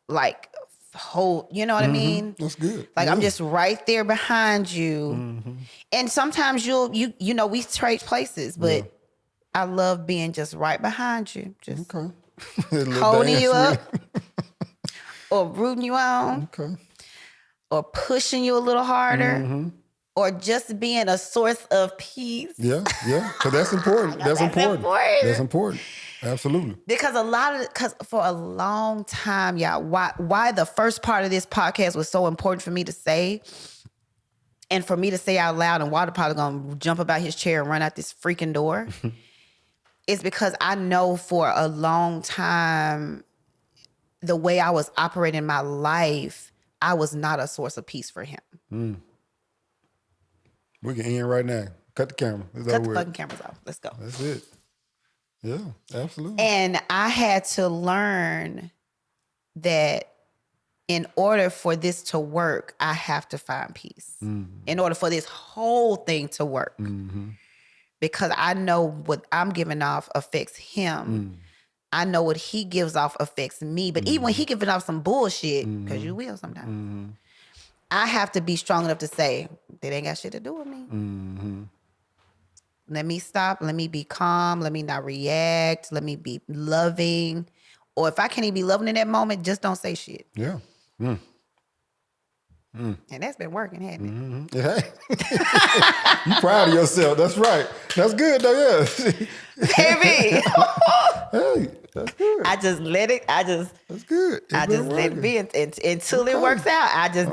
like hold, you know what I mean? That's good. Like I'm just right there behind you. And sometimes you know, we trade places, but I love being just right behind you, just holding you up or rooting you on or pushing you a little harder or just being a source of peace. Yeah. Because that's important. That's important. Absolutely. Because for a long time, y'all, why the first part of this podcast was so important for me to say, and for me to say out loud, and Walter probably gonna jump about his chair and run out this freaking door, is because I know for a long time, the way I was operating my life, I was not a source of peace for him. We can end right now. Cut the camera. Cut the fucking cameras off. Let's go. That's it. Yeah, absolutely. And I had to learn that in order for this to work, I have to find peace. In order for this whole thing to work. Because I know what I'm giving off affects him. I know what he gives off affects me. But even when he giving off some bullshit, because you will sometimes, I have to be strong enough to say, that ain't got shit to do with me. Let me stop. Let me be calm. Let me not react. Let me be loving. Or if I can't even be loving in that moment, just don't say shit. Yeah. And that's been working, hasn't it? Yeah. You proud of yourself. That's right. That's good though, yeah. Baby. Hey, that's good. I just let it. That's good. I just let it be until it works out. I just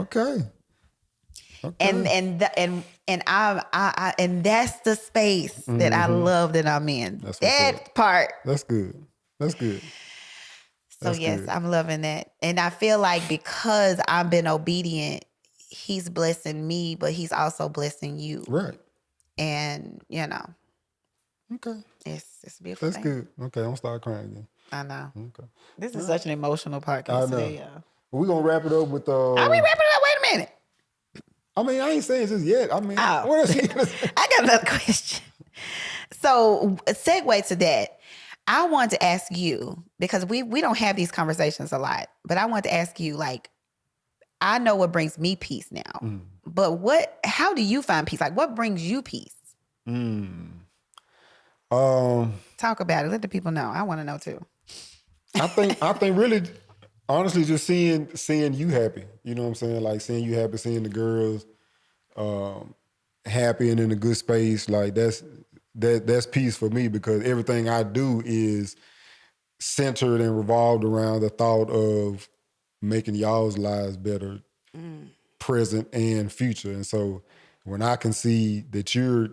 and that's the space that I love that I'm in. That part. That's good. So yes, I'm loving that. And I feel like because I've been obedient, he's blessing me, but he's also blessing you. Right. And you know. Okay. It's a beautiful. That's good. Okay, I'm gonna start crying again. I know. Okay. This is such an emotional podcast today, y'all. We're gonna wrap it up with Are we wrapping it up? Wait a minute. I mean, I ain't saying this yet. I mean, what else you gonna say? I got another question. So, a segue to that, I want to ask you, because we don't have these conversations a lot, but I want to ask you, like, I know what brings me peace now, but how do you find peace? Like, what brings you peace? Talk about it. Let the people know. I want to know too. I think really, honestly, just seeing you happy. You know what I'm saying? Like seeing you happy, seeing the girls happy and in a good space. Like that's peace for me, because everything I do is centered and revolved around the thought of making y'all's lives better, present and future. And so when I can see that you're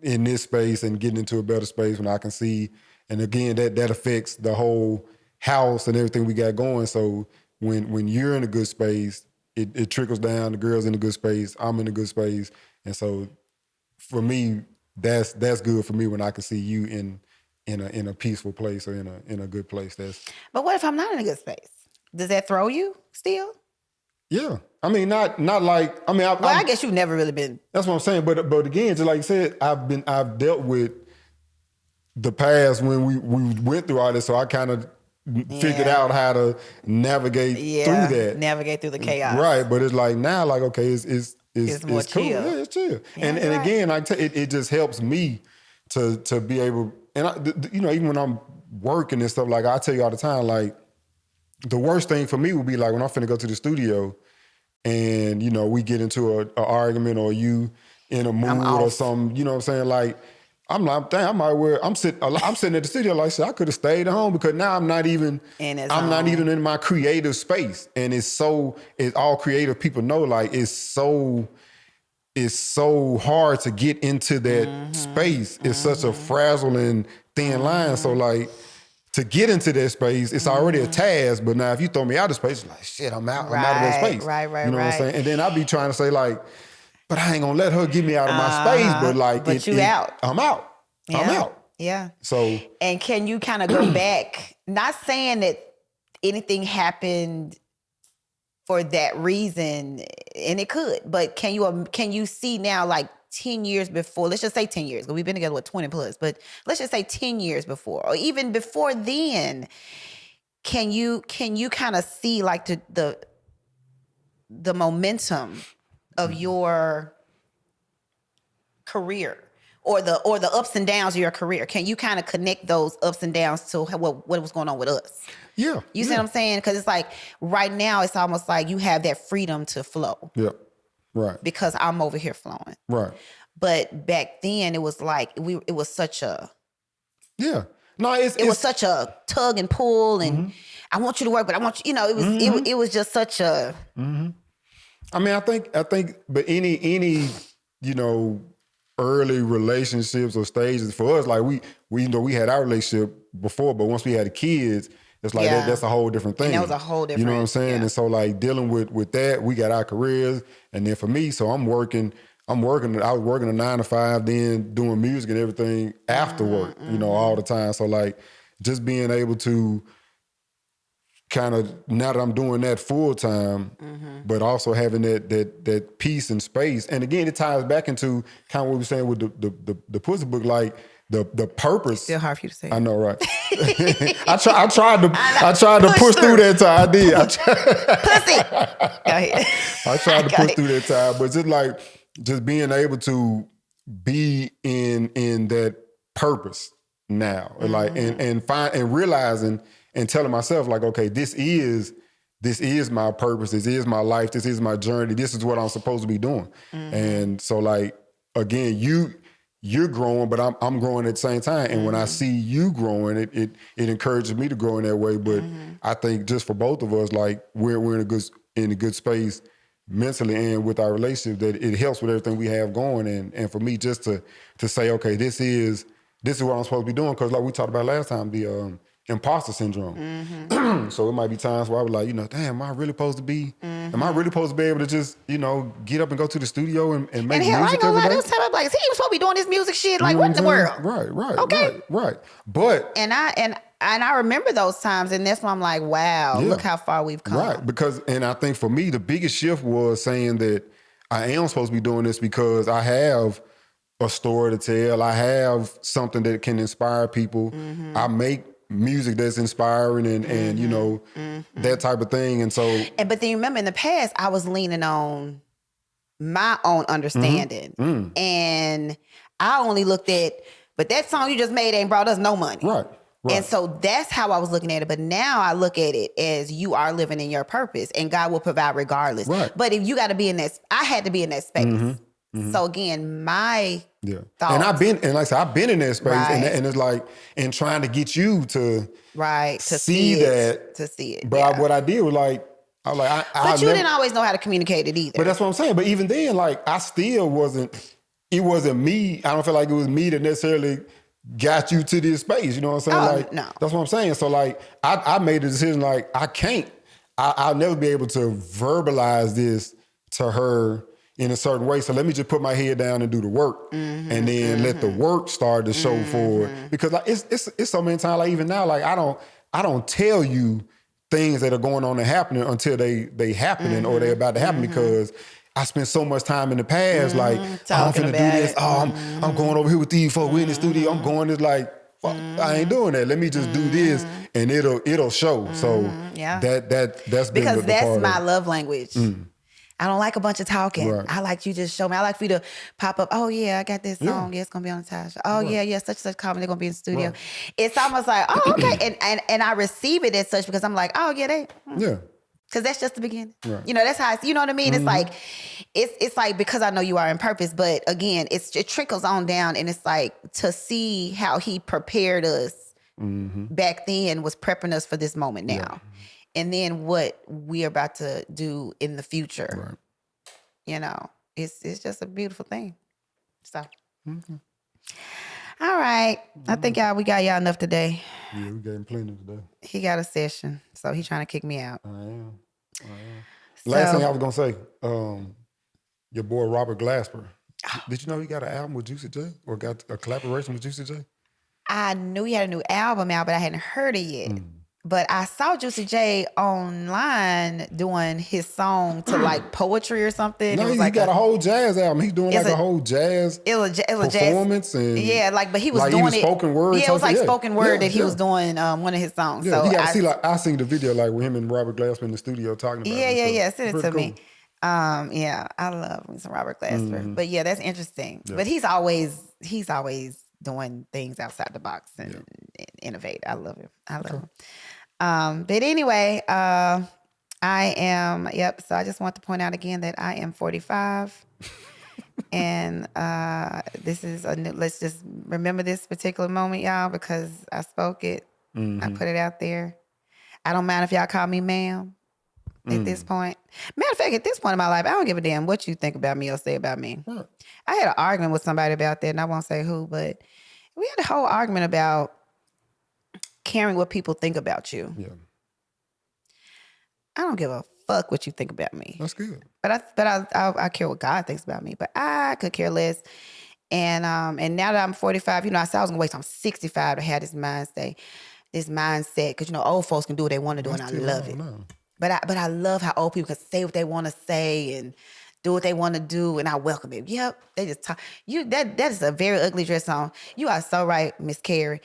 in this space and getting into a better space, when I can see, and again, that affects the whole house and everything we got going. So when you're in a good space, it trickles down, the girl's in a good space, I'm in a good space. And so for me, that's good for me when I can see you in a peaceful place or in a good place. But what if I'm not in a good space? Does that throw you still? Yeah. I mean, not like, I mean, I guess you've never really been. That's what I'm saying. But again, just like you said, I've dealt with the past when we went through all this. So I kind of figured out how to navigate through that. Navigate through the chaos. Right, but it's like now, like, okay, it's more cool. chill. Yeah, it's chill. Yeah, and right. again, it just helps me to be able, and even when I'm working and stuff, like I tell you all the time, like the worst thing for me would be like when I'm finna go to the studio and, we get into an argument or you in a mood or something, you know what I'm saying? Like, I'm like, dang, I'm sitting at the studio like, shit, I could have stayed at home because now I'm not even in my creative space. And it's all creative people know, like, it's so hard to get into that space. It's such a fragile and thin line. So like, to get into that space, it's already a task. But now if you throw me out of space, it's like, shit, I'm out of that space. Right. You know what I'm saying? And then I'll be trying to say like, but I ain't gonna let her get me out of my space. But like, out. I'm out. Yeah. I'm out. Yeah. So. And can you kind of go back? Not saying that anything happened for that reason, and it could, but can you see now, like 10 years before, let's just say 10 years, because we've been together 20 plus, but let's just say 10 years before, or even before then, can you kind of see like the momentum of your career or the ups and downs of your career? Can you kind of connect those ups and downs to what was going on with us? Yeah. You see what I'm saying? Because it's like right now, it's almost like you have that freedom to flow. Yeah. Right. Because I'm over here flowing. Right. But back then, it was like it was such a. Yeah. No, it was such a tug and pull, and I want you to work, but I want you. It was it was just such a. Mm-hmm. I mean, I think, but any early relationships or stages for us, like we had our relationship before, but once we had the kids, it's like that's a whole different thing. And that was a whole different. You know what I'm saying? Yeah. And so like dealing with that, we got our careers, and then for me, so I was working a 9 to 5, then doing music and everything after work, all the time. So like just being able to kind of, now that I'm doing that full time, but also having that peace and space. And again, it ties back into kind of what we were saying with the Pussy Book, like the purpose. Still hard for you to say. I know, right? I tried to push through that time. I did. Pussy. Go ahead. I tried to push through that time, but just like being able to be in that purpose now, like and realizing and telling myself like, okay, this is my purpose. This is my life. This is my journey. This is what I'm supposed to be doing. And so like, again, you're growing, but I'm growing at the same time. And when I see you growing, it encourages me to grow in that way. But I think just for both of us, like we're in a good space mentally and with our relationship, that it helps with everything we have going. And for me, just to say, okay, this is what I'm supposed to be doing. Because like we talked about last time, the imposter syndrome. So it might be times where I was like, damn, am I really supposed to be able to just, get up and go to the studio and make music every day? I ain't gonna lie, there was time I'm like, is he even supposed to be doing this music shit? Like, what in the world? Right. Okay. Right. But and I remember those times, and that's why I'm like, wow, look how far we've come. Right, and I think for me, the biggest shift was saying that I am supposed to be doing this because I have a story to tell. I have something that can inspire people. I make music that's inspiring and that type of thing. And so, but then you remember in the past, I was leaning on my own understanding, and I only looked at, but that song you just made ain't brought us no money. Right. And so that's how I was looking at it. But now I look at it as you are living in your purpose, and God will provide regardless. Right. But if you got to be in that, I had to be in that space. So again, my thoughts. And like I said, I've been in that space, and it's like, and trying to get you to see that, to see it. But what I did was like, but you didn't always know how to communicate it either. But that's what I'm saying. But even then, like, I still wasn't. It wasn't me. I don't feel like it was me that necessarily got you to this space. You know what I'm saying? No. That's what I'm saying. So like, I made a decision. Like, I can't. I'll never be able to verbalize this to her in a certain way. So let me just put my head down and do the work, and then let the work start to show forward. Because like it's so many times, like even now, like I don't tell you things that are going on and happening until they happening or they're about to happen, because I spent so much time in the past, like, I'm finna do this. I'm going over here with these folks. We're in the studio. I'm going this, like, fuck, I ain't doing that. Let me just do this, and it'll show. So Yeah. that's been Because the that's part my of, love language. I don't like a bunch of talking. Right. I like you just show me. I like for you to pop up. Oh yeah, I got this song. Yeah, it's gonna be on the Tasha. Oh yeah, such comment. They're gonna be in the studio. Right. It's almost like, oh okay, and I receive it as such because I'm like, oh yeah, they. Yeah. Because that's just the beginning. Right. You know, that's how you know what I mean? It's like because I know you are in purpose, but again, it trickles on down, and it's like to see how he prepared us back then was prepping us for this moment now. Yeah. And then what we're about to do in the future. Right. You know, it's just a beautiful thing. So, all right. I think we got y'all enough today. Yeah, we got him plenty today. He got a session, so he's trying to kick me out. I am. Last thing I was gonna say, your boy Robert Glasper. Did you know he got an album with Juicy J, or got a collaboration with Juicy J? I knew he had a new album out, but I hadn't heard it yet. But I saw Juicy J online doing his song to like poetry or something. No, it was he got a whole jazz album. He's doing like a whole jazz performance, and yeah, like but he was like doing even spoken word. Yeah, it was like yeah. spoken word yeah, that he was doing one of his songs. Yeah, so you gotta see like I seen the video like with him and Robert Glasper in the studio talking about it. Yeah, send it to me. Cool. Yeah, I love me some Robert Glasper. But yeah, that's interesting. Yeah. But he's always doing things outside the box and innovate. I love him. I love him. But anyway, I am, so I just want to point out again that I am 45 and, this is let's just remember this particular moment, y'all, because I spoke it. I put it out there. I don't mind if y'all call me ma'am at this point. Matter of fact, at this point in my life, I don't give a damn what you think about me or say about me. I had an argument with somebody about that, and I won't say who, but we had a whole argument about caring what people think about you. Yeah. I don't give a fuck what you think about me. That's good. But I care what God thinks about me. But I could care less. And now that I'm 45, I said I was gonna wait till I'm 65 to have this mindset. Because old folks can do what they want to do, and I love it. But I love how old people can say what they want to say and do what they want to do, and I welcome it. Yep, they just talk. That is a very ugly dress on. You are so right, Miss Carrie.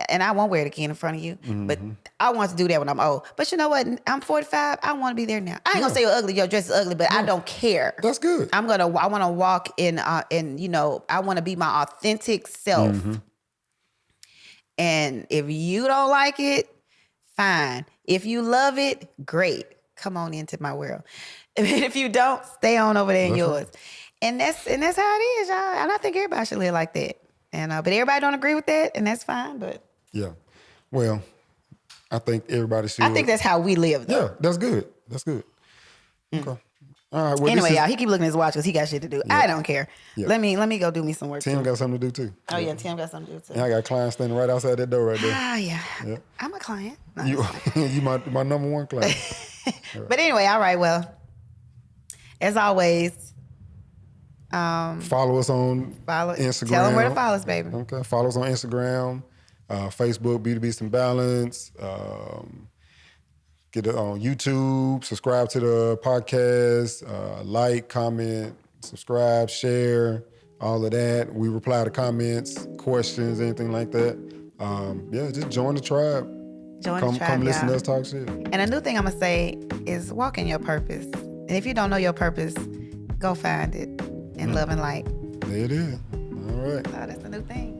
And I won't wear it again in front of you. But I want to do that when I'm old. But you know what? I'm 45. I want to be there now. I ain't gonna say you're ugly. Your dress is ugly, but I don't care. That's good. I want to walk in. I want to be my authentic self. And if you don't like it, fine. If you love it, great. Come on into my world. And if you don't, stay on over there in yours. Right. And that's how it is, y'all. And I think everybody should live like that. And but everybody don't agree with that, and that's fine. But yeah, well, I think everybody should. I think that's how we live, though. Yeah, that's good. That's good. Okay. All right. Well, anyway, y'all, he keep looking at his watch because he got shit to do. Yeah. I don't care. Yeah. Let me go do me some work. Tim got something to do too. Oh yeah, Tim got something to do too. And I got clients standing right outside that door right there. Ah yeah. I'm a client. No, you my number one client. Right. But anyway, all right. Well, as always. Follow us on Instagram. Tell them where to follow us, baby. Okay. Follow us on Instagram, Facebook, Beats Balance. Get it on YouTube. Subscribe to the podcast. Like, comment, subscribe, share, all of that. We reply to comments, questions, anything like that. Just join the tribe. Come listen to us talk shit. And a new thing I'm gonna say is walk in your purpose. And if you don't know your purpose, go find it. And love and light. There it is. All right. Oh, that's the new thing.